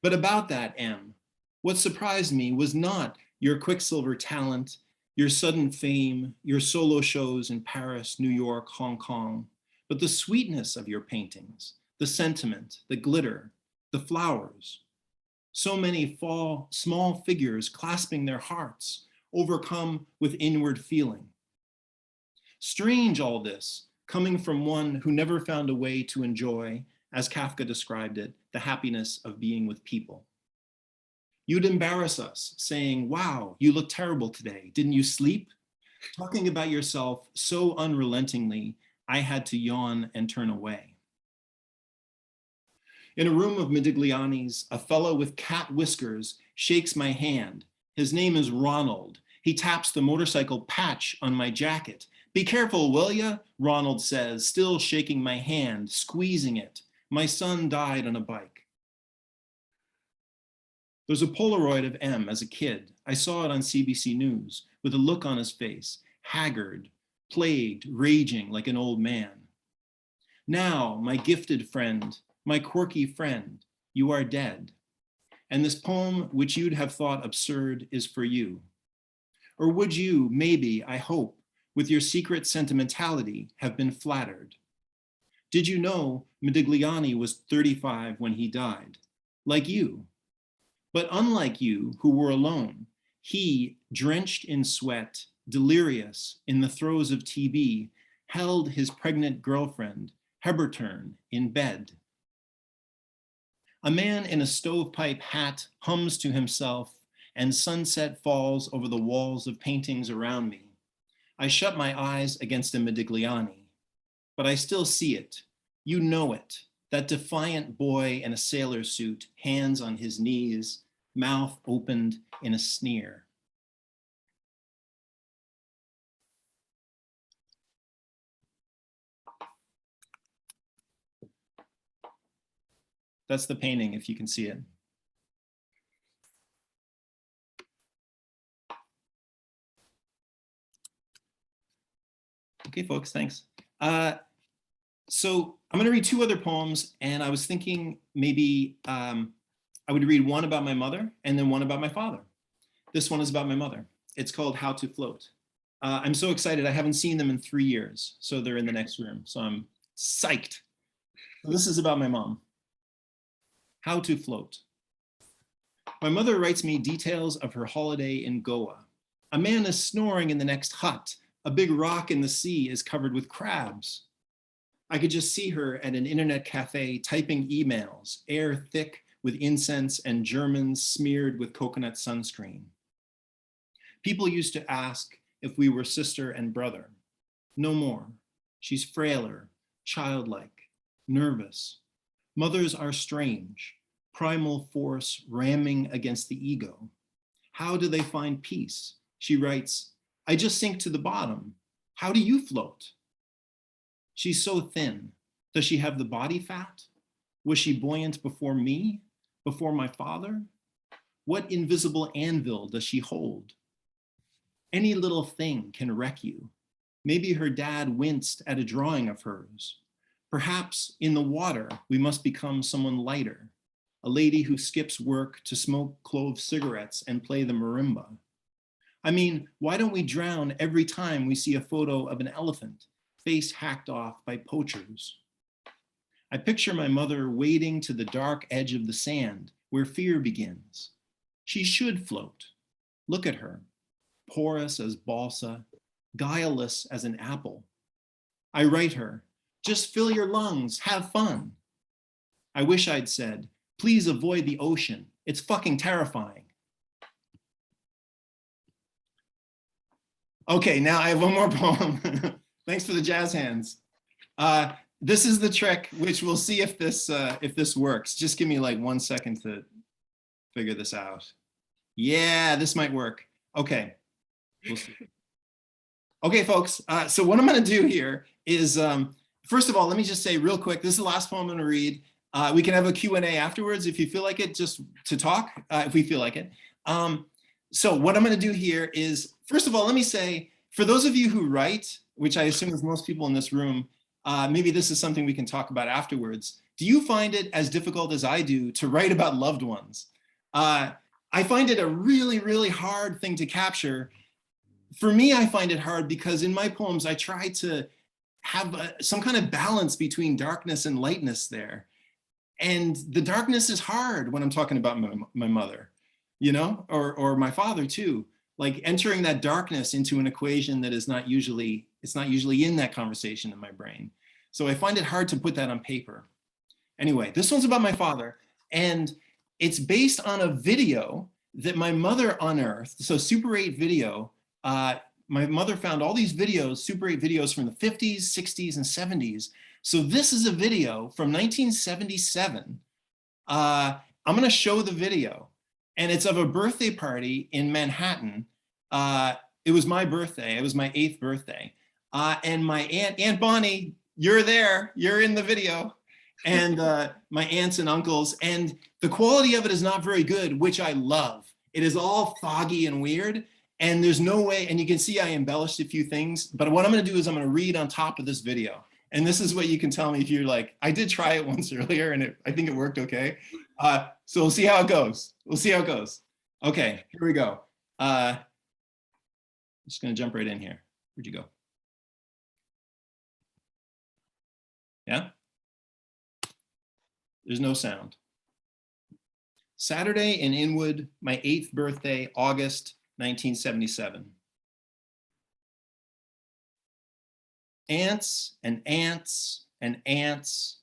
But about that, M, what surprised me was not your Quicksilver talent, your sudden fame, your solo shows in Paris, New York, Hong Kong, but the sweetness of your paintings, the sentiment, the glitter, the flowers. So many small figures clasping their hearts, overcome with inward feeling. Strange all this, coming from one who never found a way to enjoy, as Kafka described it, the happiness of being with people. You'd embarrass us, saying, wow, you look terrible today. Didn't you sleep? Talking about yourself so unrelentingly, I had to yawn and turn away. In a room of Modigliani's, a fellow with cat whiskers shakes my hand. His name is Ronald. He taps the motorcycle patch on my jacket. Be careful, will ya? Ronald says, still shaking my hand, squeezing it. My son died on a bike. There's a Polaroid of M as a kid. I saw it on CBC News with a look on his face, haggard, plagued, raging like an old man. Now, my gifted friend, my quirky friend, you are dead. And this poem, which you'd have thought absurd, is for you. Or would you, maybe, I hope, with your secret sentimentality, have been flattered? Did you know Modigliani was 35 when he died? Like you. But unlike you, who were alone, he, drenched in sweat, delirious in the throes of TB, held his pregnant girlfriend, Hebertern, in bed. A man in a stovepipe hat hums to himself, and sunset falls over the walls of paintings around me. I shut my eyes against a Modigliani, but I still see it. You know it, that defiant boy in a sailor suit, hands on his knees, mouth opened in a sneer. That's the painting, if you can see it. Okay, folks, thanks. So I'm gonna read two other poems, and I was thinking maybe I would read one about my mother and then one about my father. This one is about my mother. It's called How to Float. I'm so excited, I haven't seen them in 3 years, so they're in the next room, so I'm psyched. So this is about my mom. How to Float. My mother writes me details of her holiday in Goa. A man is snoring in the next hut. A big rock in the sea is covered with crabs. I could just see her at an internet cafe typing emails, air thick with incense and Germans smeared with coconut sunscreen. People used to ask if we were sister and brother. No more. She's frailer, childlike, nervous. Mothers are strange, primal force ramming against the ego. How do they find peace? She writes, I just sink to the bottom. How do you float? She's so thin. Does she have the body fat? Was she buoyant before me? Before my father? What invisible anvil does she hold? Any little thing can wreck you. Maybe her dad winced at a drawing of hers. Perhaps in the water, we must become someone lighter, a lady who skips work to smoke clove cigarettes and play the marimba. I mean, why don't we drown every time we see a photo of an elephant, face hacked off by poachers? I picture my mother wading to the dark edge of the sand where fear begins. She should float. Look at her, porous as balsa, guileless as an apple. I write her, just fill your lungs, have fun. I wish I'd said, please avoid the ocean. It's fucking terrifying. Okay, now I have one more poem. Thanks for the jazz hands. This is the trick, which we'll see if this works. Just give me like 1 second to figure this out. Yeah, this might work. Okay, we'll see. Okay, folks, so what I'm gonna do here is, first of all, let me just say real quick, this is the last poem I'm gonna read. We can have a Q&A afterwards if you feel like it, just to talk, if we feel like it. So what I'm gonna do here is, first of all, let me say, for those of you who write, which I assume is most people in this room, maybe this is something we can talk about afterwards. Do you find it as difficult as I do to write about loved ones? I find it a really, really hard thing to capture. For me, I find it hard because in my poems, I try to have some kind of balance between darkness and lightness there. And the darkness is hard when I'm talking about my mother, you know, or my father too. Like entering that darkness into an equation that is not usually, it's not usually in that conversation in my brain. So I find it hard to put that on paper. Anyway, this one's about my father, and it's based on a video that my mother unearthed. So Super 8 video, my mother found all these videos, Super 8 videos from the 50s, 60s, and 70s. So this is a video from 1977. I'm gonna show the video, and it's of a birthday party in Manhattan. It was my birthday, it was my 8th birthday. And my Aunt Bonnie, you're there, you're in the video. And my aunts and uncles, and the quality of it is not very good, which I love. It is all foggy and weird, and there's no way, and you can see I embellished a few things, but what I'm gonna do is I'm gonna read on top of this video. And this is what you can tell me if you're like, I did try it once earlier and I think it worked okay. So we'll see how it goes. We'll see how it goes. Okay, here we go. I'm just gonna jump right in here. Where'd you go? Yeah? There's no sound. Saturday in Inwood, my 8th birthday, August 1977. Ants and ants and ants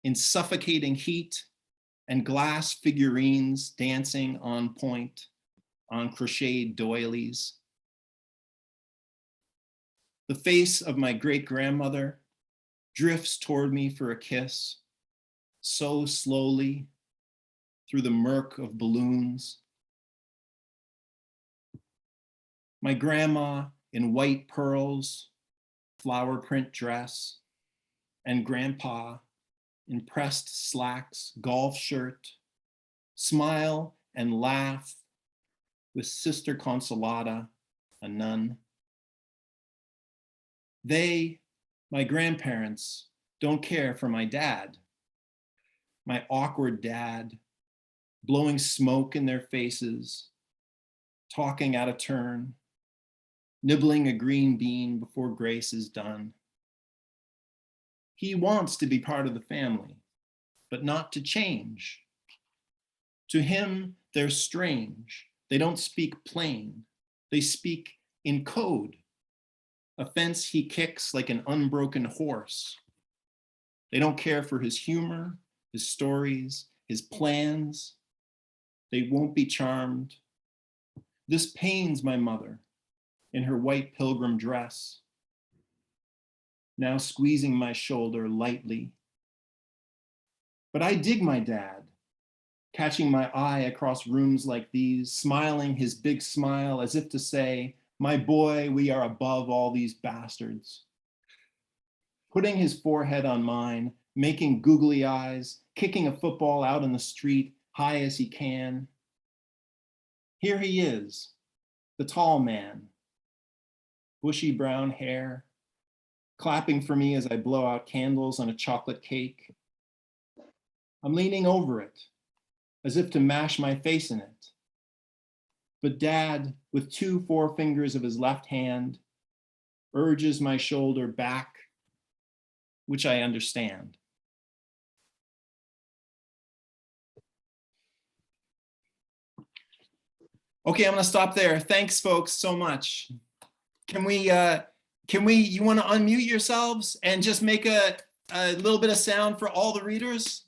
in suffocating heat and glass figurines dancing on point on crocheted doilies. The face of my great-grandmother drifts toward me for a kiss, so slowly through the murk of balloons. My grandma in white pearls, flower print dress, and grandpa in pressed slacks, golf shirt, smile and laugh with Sister Consolata, a nun. They, my grandparents, don't care for my dad, my awkward dad, blowing smoke in their faces, talking out of turn, nibbling a green bean before grace is done. He wants to be part of the family, but not to change. To him, they're strange. They don't speak plain. They speak in code, a fence he kicks like an unbroken horse. They don't care for his humor, his stories, his plans. They won't be charmed. This pains my mother in her white pilgrim dress, now squeezing my shoulder lightly. But I dig my dad, catching my eye across rooms like these, smiling his big smile as if to say, My boy, we are above all these bastards. Putting his forehead on mine, making googly eyes, kicking a football out in the street, high as he can. Here he is, the tall man, bushy brown hair, clapping for me as I blow out candles on a chocolate cake. I'm leaning over it, as if to mash my face in it. But Dad, with 2 forefingers of his left hand, urges my shoulder back, which I understand. Okay, I'm gonna stop there. Thanks, folks, so much. You want to unmute yourselves and just make a little bit of sound for all the readers?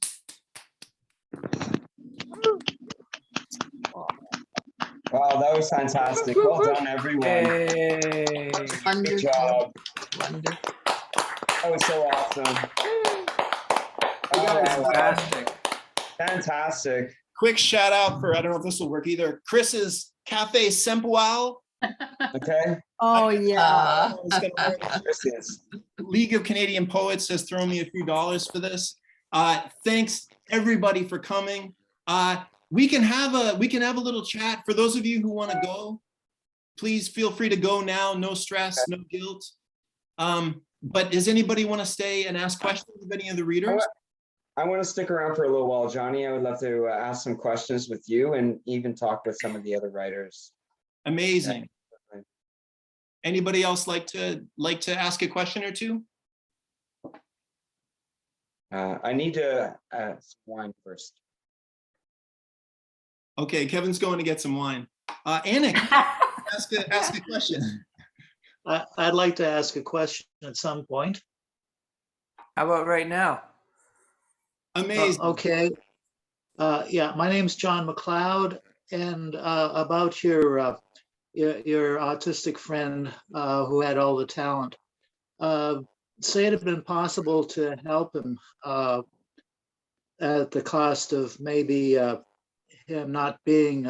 Wow, that was fantastic. Well done, everyone. Hey. Good job. Wonderful. That was so awesome. Fantastic. Fantastic. Quick shout out for, I don't know if this will work either, Chris's Cafe Sempoal. Okay. Oh, yeah. Chris's. League of Canadian Poets has thrown me a few dollars for this. Thanks everybody for coming. We can have a little chat. For those of you who want to go, please feel free to go now. No stress, no guilt. But does anybody want to stay and ask questions of any of the readers? I want to stick around for a little while, Johnny. I would love to ask some questions with you and even talk with some of the other writers. Amazing. Anybody else like to ask a question or two? I need to some wine first. Okay, Kevin's going to get some wine. Anik, ask a question. I'd like to ask a question at some point. How about right now? Amazing. Okay. Yeah, my name's John McLeod, and about your autistic friend who had all the talent. Say it had been possible to help him at the cost of maybe him not being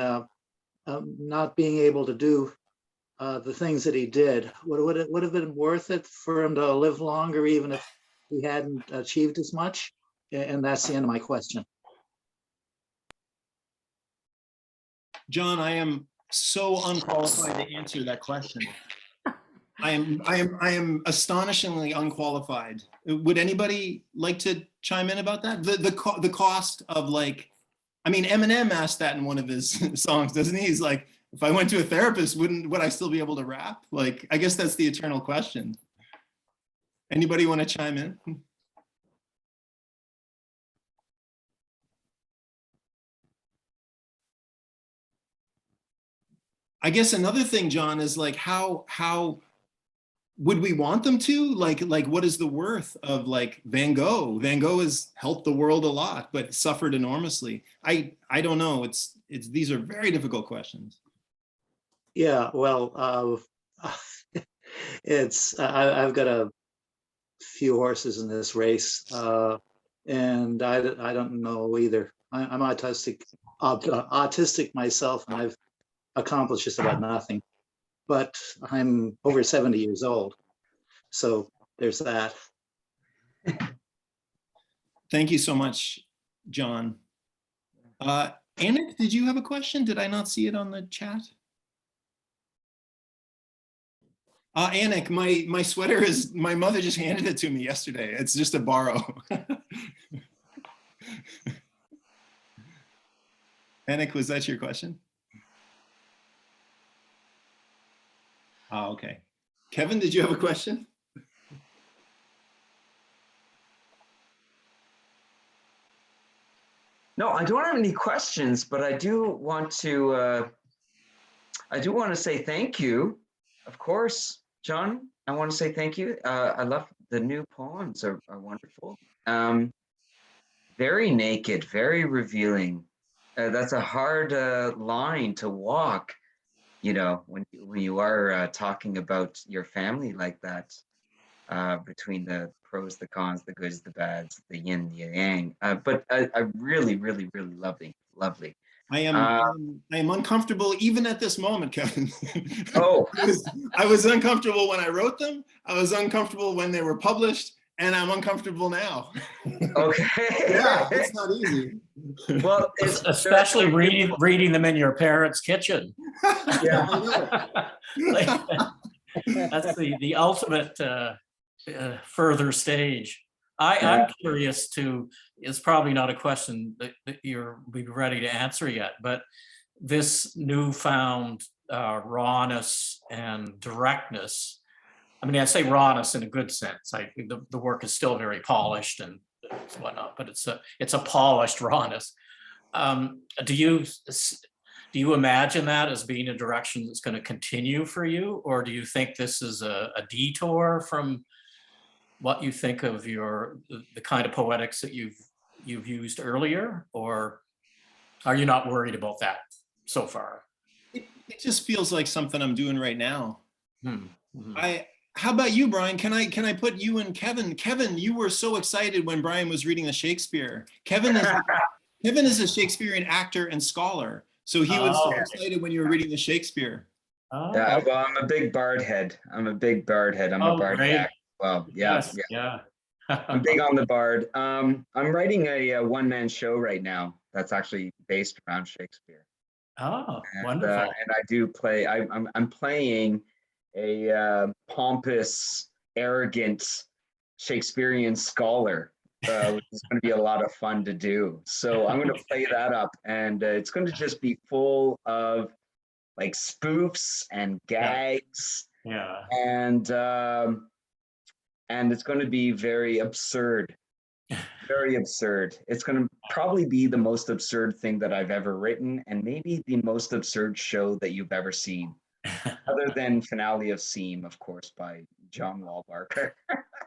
able to do the things that he did. Would it have been worth it for him to live longer, even if he hadn't achieved as much? And that's the end of my question. John, I am so unqualified to answer that question. I am astonishingly unqualified. Would anybody like to chime in about that? The cost of, like, I mean, Eminem asked that in one of his songs, doesn't he? He's like, if I went to a therapist, would I still be able to rap? Like, I guess that's the eternal question. Anybody want to chime in? I guess another thing, John, is like, how would we want them to? Like what is the worth of, like, Van Gogh? Van Gogh has helped the world a lot, but suffered enormously. I don't know. These are very difficult questions. Yeah, well, I've got a few horses in this race, and I don't know either. I'm autistic myself, and I've accomplished just about nothing. But I'm over 70 years old, so there's that. Thank you so much, John. Anik, did you have a question? Did I not see it on the chat? Anik, my sweater is, my mother just handed it to me yesterday. It's just a borrow. Anik, was that your question? Oh, okay. Kevin, did you have a question? No, I don't have any questions, but I do want to say thank you. Of course, John, I want to say thank you. I love the new poems, are wonderful. Very naked, very revealing. That's a hard line to walk, you know, when you are talking about your family like that, between the pros, the cons, the goods, the bads, the yin, the yang. But I really, really, really lovely. I am uncomfortable even at this moment, Kevin. Oh, I was uncomfortable when I wrote them. I was uncomfortable when they were published, and I'm uncomfortable now. okay. Yeah, it's not easy. Well, it's Especially reading them in your parents' kitchen. Yeah. Like, that's the ultimate further stage. I'm curious to, it's probably not a question that you're be ready to answer yet, but this newfound rawness and directness, I mean, I say rawness in a good sense. The work is still very polished and whatnot, but it's a polished rawness. Do you imagine that as being a direction that's going to continue for you, or do you think this is a detour from what you think of the kind of poetics that you've used earlier, or are you not worried about that so far? It just feels like something I'm doing right now. Mm-hmm. How about you, Brian? Can I put you and Kevin? Kevin, you were so excited when Brian was reading the Shakespeare. Kevin is a Shakespearean actor and scholar, so he was so excited when you were reading the Shakespeare. Oh, Yeah, well, I'm a big bard head. I'm a bard great. actor. Well, yeah, yes, yeah. I'm big on the bard. I'm writing a one-man show right now that's actually based around Shakespeare. Oh, And, wonderful. and I do play. I'm playing a pompous, arrogant Shakespearean scholar, which is going to be a lot of fun to do. So I'm going to play that up, and it's going to just be full of like spoofs and gags, Yeah. And it's going to be very absurd. Very absurd. It's going to probably be the most absurd thing that I've ever written, and maybe the most absurd show that you've ever seen, other than Finale of Seam, of course, by John Wall Barger.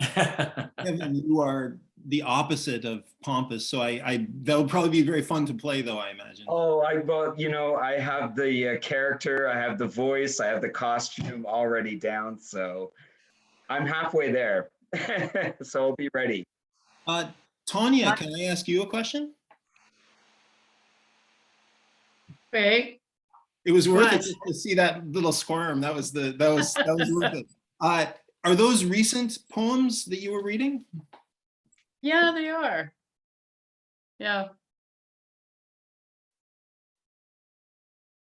Kevin, you are the opposite of pompous, so that would probably be very fun to play, though, I imagine. Oh, I have the character, I have the voice, I have the costume already down, so I'm halfway there. So I'll be ready. Tonja, can I ask you a question? Right. It was worth it just to see that little squirm. That was worth it. Are those recent poems that you were reading? Yeah, they are. Yeah.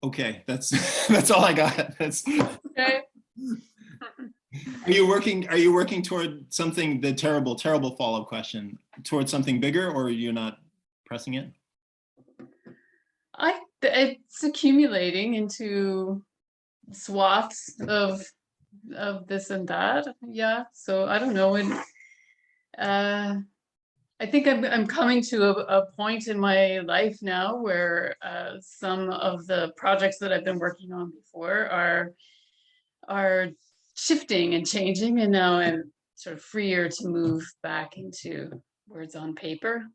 Okay, that's all I got. That's Okay. Are you working toward something, the terrible follow-up question, towards something bigger, or are you not pressing it? It's accumulating into swaths of this and that. Yeah. So I don't know. I think I'm coming to a point in my life now where some of the projects that I've been working on before are shifting and changing, and now I'm sort of freer to move back into words on paper.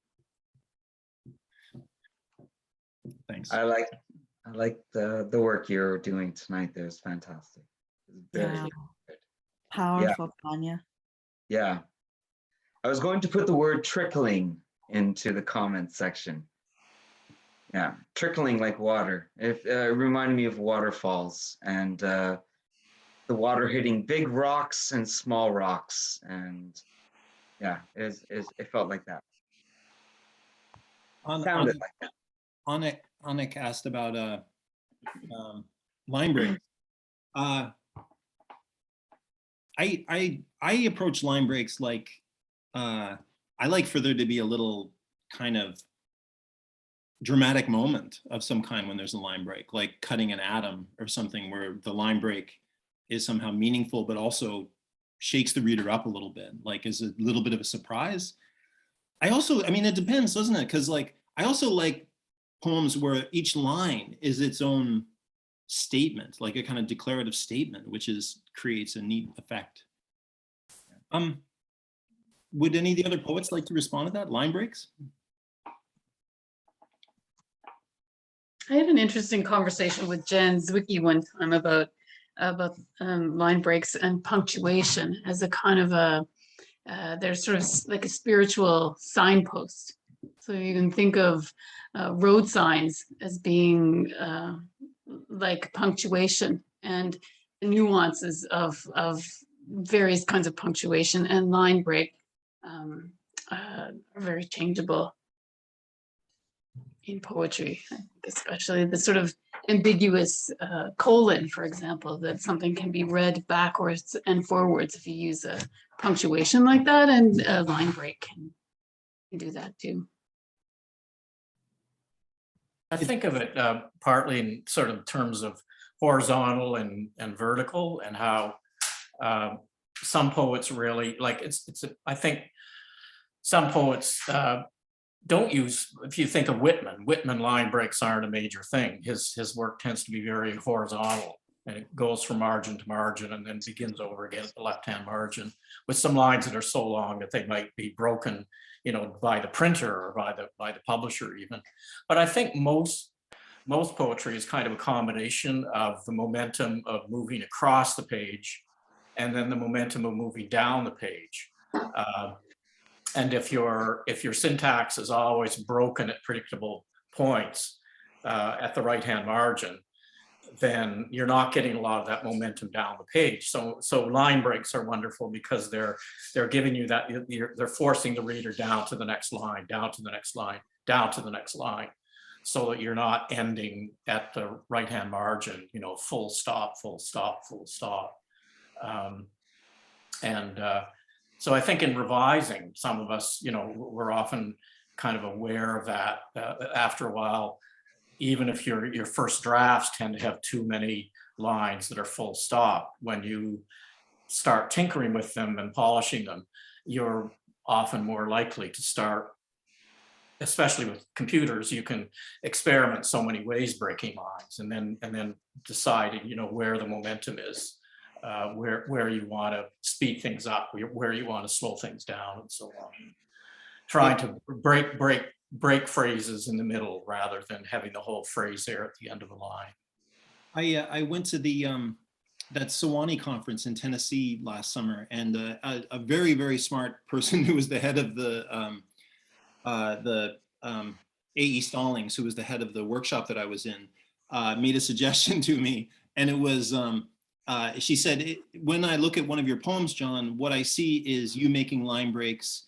Thanks. I like the work you're doing tonight. There is fantastic. Very Yeah. good. Powerful, Tonja. Yeah. I was going to put the word trickling into the comment section. Yeah, trickling like water. It reminded me of waterfalls and the water hitting big rocks and small rocks, and yeah, it felt like that. Sounded like that. Anik asked about line breaks. I approach line breaks like I like for there to be a little kind of dramatic moment of some kind when there's a line break, like cutting an atom or something, where the line break is somehow meaningful but also shakes the reader up a little bit, like is a little bit of a surprise. I mean, it depends, doesn't it? Because like I also like poems where each line is its own statement, like a kind of declarative statement, which creates a neat effect. Would any of the other poets like to respond to that? Line breaks? I had an interesting conversation with Jen Zwicky one time about line breaks and punctuation as a kind of there's sort of like a spiritual signpost So you can think of road signs as being like punctuation, and the nuances of various kinds of punctuation and line break are very changeable in poetry. I think especially the sort of ambiguous colon, for example, that something can be read backwards and forwards if you use a punctuation like that, and a line break can do that too. I think of it partly in sort of terms of horizontal and vertical, and how some poets really like I think some poets don't use, if you think of Whitman line breaks aren't a major thing. His work tends to be very horizontal, and it goes from margin to margin and then begins over again at the left-hand margin, with some lines that are so long that they might be broken, you know, by the printer or by the publisher even. But I think most poetry is kind of a combination of the momentum of moving across the page and then the momentum of moving down the page. And if your syntax is always broken at predictable points at the right-hand margin, then you're not getting a lot of that momentum down the page. So line breaks are wonderful because they're giving you that, they're forcing the reader down to the next line, down to the next line, down to the next line, so that you're not ending at the right-hand margin, you know, full stop, full stop, full stop. So I think in revising, some of us, you know, we're often kind of aware of that after a while. Even if your first drafts tend to have too many lines that are full stop, when you start tinkering with them and polishing them, you're often more likely to start, especially with computers, you can experiment so many ways breaking lines, and then deciding, you know, where the momentum is, where you want to speed things up, where you want to slow things down, and so on. Trying to break phrases in the middle rather than having the whole phrase there at the end of a line. I went to the that Sewanee conference in Tennessee last summer, and a very, very smart person who was the head of the A.E. Stallings, who was the head of the workshop that I was in, made a suggestion to me, and it was she said, when I look at one of your poems, John, what I see is you making line breaks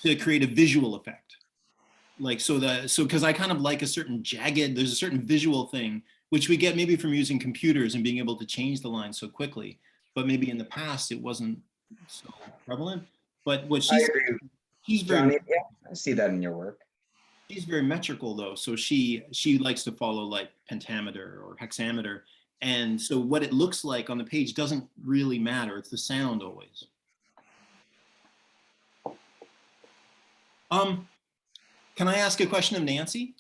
to create a visual effect. Like, because I kind of like a certain jagged, there's a certain visual thing, which we get maybe from using computers and being able to change the line so quickly. But maybe in the past, it wasn't so prevalent. But what she's very, Johnny, yeah, I see that in your work. She's very metrical though. So she likes to follow like pentameter or hexameter. And so what it looks like on the page doesn't really matter. It's the sound always. Can I ask a question of Nanci?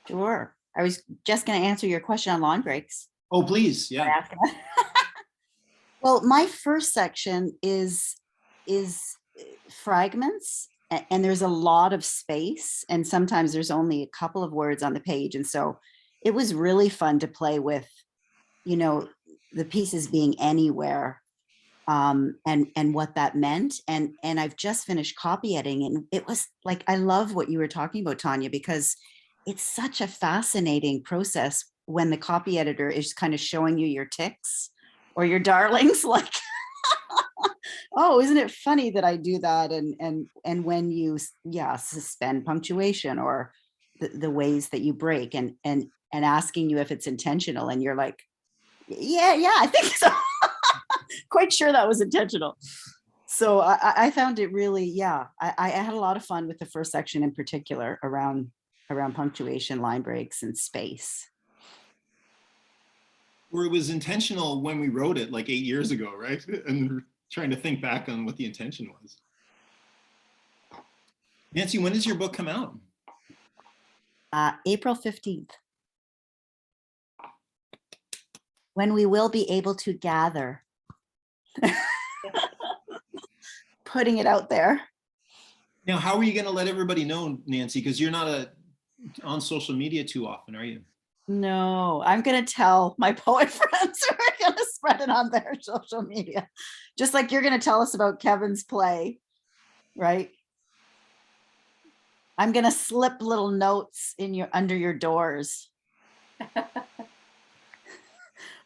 Sure. I was just going to answer your question on line breaks. Oh, please. Yeah. Well, my first section is fragments, and there's a lot of space, and sometimes there's only a couple of words on the page. And so it was really fun to play with, you know, the pieces being anywhere, and what that meant. And I've just finished copy editing, and it was like, I love what you were talking about, Tonja, because it's such a fascinating process when the copy editor is kind of showing you your ticks or your darlings, like, oh, isn't it funny that I do that? And when you, suspend punctuation, or the ways that you break, and asking you if it's intentional, and you're like, yeah, I think so. Quite sure that was intentional. So I found it really, I had a lot of fun with the first section in particular around punctuation, line breaks, and space. Or it was intentional when we wrote it like 8 years ago, right? And trying to think back on what the intention was. Nanci, when does your book come out? April 15th. When we will be able to gather. Putting it out there. Now, how are you going to let everybody know, Nanci? Because you're not on social media too often, are you? No, I'm going to tell my poet friends who are going to spread it on their social media. Just like you're going to tell us about Kevin's play, right? I'm gonna slip little notes in your under your doors.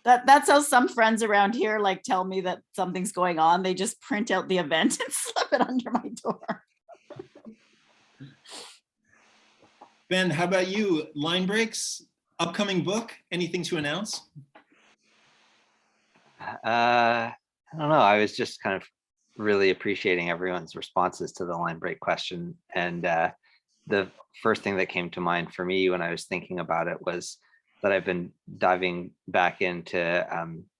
That's how some friends around here like tell me that something's going on. They just print out the event and slip it under my door. Ben, how about you? Line breaks, upcoming book, anything to announce? I don't know. I was just kind of really appreciating everyone's responses to the line break question. And the first thing that came to mind for me when I was thinking about it was that I've been diving back into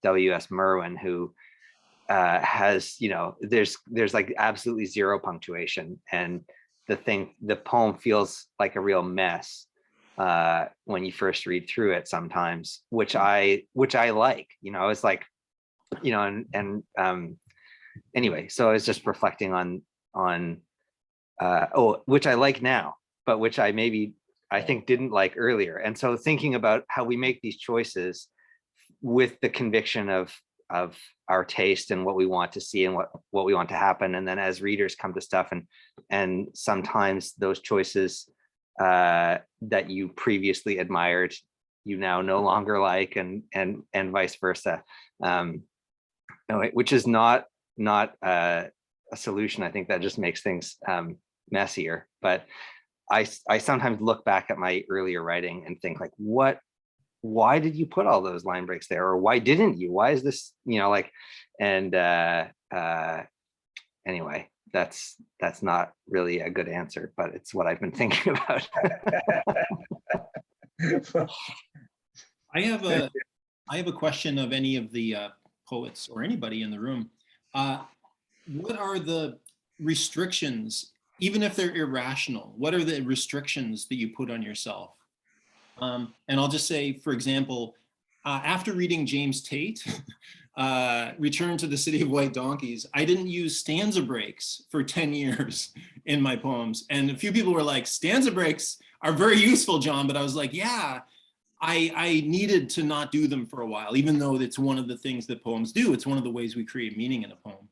W.S. Merwin, who has, there's like absolutely zero punctuation, and the poem feels like a real mess when you first read through it sometimes, which I like. It's like, anyway, so I was just reflecting on which I like now, but which I think didn't like earlier. And so thinking about how we make these choices with the conviction of our taste and what we want to see and what we want to happen. And then as readers come to stuff and sometimes those choices that you previously admired, you now no longer like, and vice versa. Which is not a solution. I think that just makes things messier. But I sometimes look back at my earlier writing and think like, why did you put all those line breaks there? Or why didn't you? Why is this, anyway, that's not really a good answer, but it's what I've been thinking about. I have a question of any of the poets or anybody in the room. What are the restrictions, even if they're irrational? What are the restrictions that you put on yourself? And I'll just say, for example, after reading James Tate, Return to the City of White Donkeys, I didn't use stanza breaks for 10 years in my poems. And a few people were like, stanza breaks are very useful, John. But I was like, yeah, I needed to not do them for a while, even though it's one of the things that poems do. It's one of the ways we create meaning in a poem.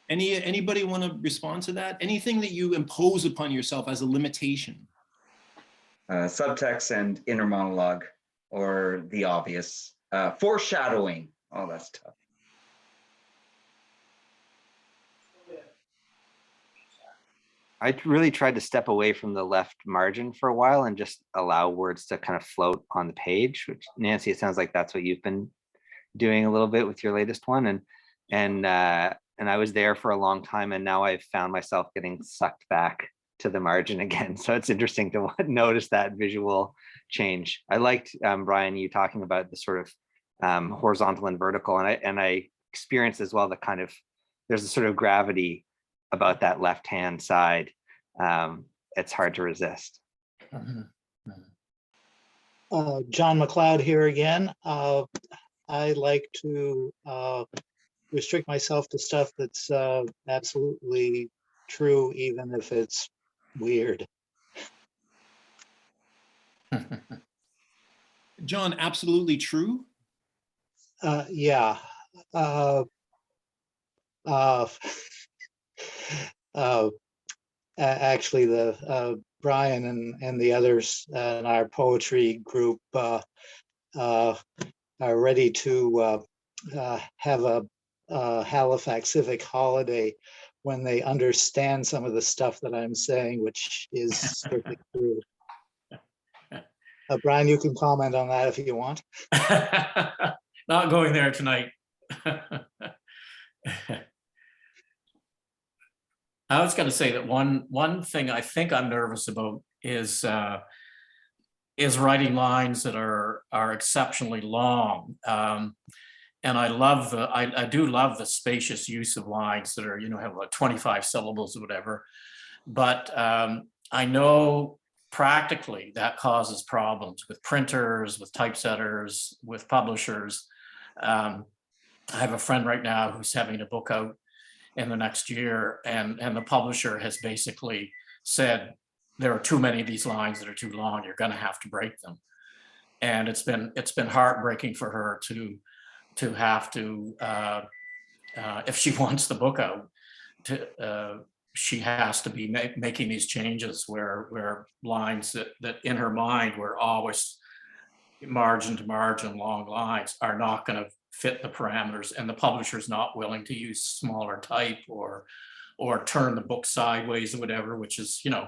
Anybody want to respond to that? Anything that you impose upon yourself as a limitation? Subtext and inner monologue, or the obvious. Foreshadowing. Oh, that's tough. I really tried to step away from the left margin for a while and just allow words to kind of float on the page, which, Nanci, it sounds like that's what you've been doing a little bit with your latest one. And I was there for a long time, and now I've found myself getting sucked back to the margin again. So it's interesting to notice that visual change. I liked, Brian, you talking about the sort of horizontal and vertical, and I experienced as well the kind of, there's a sort of gravity about that left-hand side. It's hard to resist. John McLeod here again. I like to restrict myself to stuff that's absolutely true, even if it's weird. John, absolutely true? Yeah. Actually, the Brian and the others in our poetry group are ready to have a Halifax civic holiday when they understand some of the stuff that I'm saying, which is strictly true. Brian, you can comment on that if you want. Not going there tonight. I was going to say that one thing I think I'm nervous about is writing lines that are exceptionally long. And I do love the spacious use of lines that are, have like 25 syllables or whatever. But I know practically that causes problems with printers, with typesetters, with publishers. I have a friend right now who's having a book out in the next year, and the publisher has basically said, there are too many of these lines that are too long, you're going to have to break them. And it's been heartbreaking for her to have to, if she wants the book out, she has to be making these changes where lines that in her mind were always margin to margin long lines are not going to fit the parameters, and the publisher's not willing to use smaller type or turn the book sideways or whatever, which is, you know,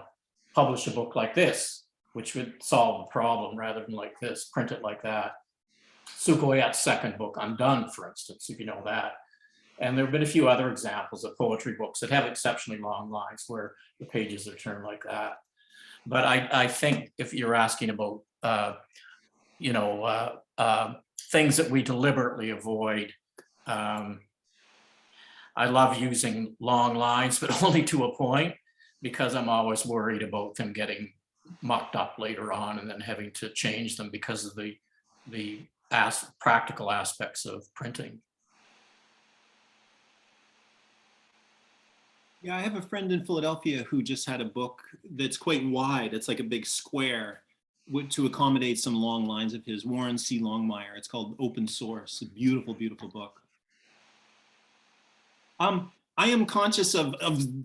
publish a book like this, which would solve the problem rather than like this, print it like that. Sukoyat's second book, Undone, for instance, if you know that. And there have been a few other examples of poetry books that have exceptionally long lines where the pages are turned like that. But I think if you're asking about, you know, things that we deliberately avoid, I love using long lines, but only to a point, because I'm always worried about them getting mucked up later on and then having to change them because of the practical aspects of printing. Yeah, I have a friend in Philadelphia who just had a book that's quite wide. It's like a big square to accommodate some long lines of his, Warren C. Longmire. It's called Open Source, a beautiful, beautiful book. I am conscious of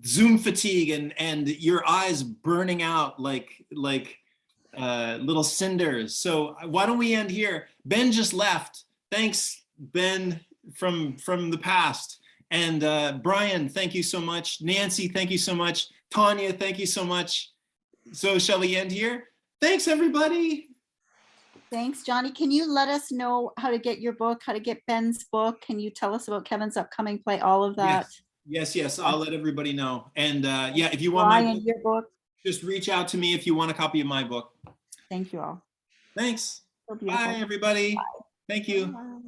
Zoom fatigue and your eyes burning out like little cinders. So why don't we end here? Ben just left. Thanks, Ben, from the past. And Brian, thank you so much. Nancy, thank you so much. Tonja, thank you so much. So shall we end here? Thanks, everybody. Thanks, Johnny. Can you let us know how to get your book, how to get Ben's book? Can you tell us about Kevin's upcoming play, all of that? Yes, I'll let everybody know. And yeah, if you want my book, your book. just reach out to me if you want a copy of my book. Thank you all. Thanks. So beautiful. Bye, everybody. Bye. Thank you. Bye.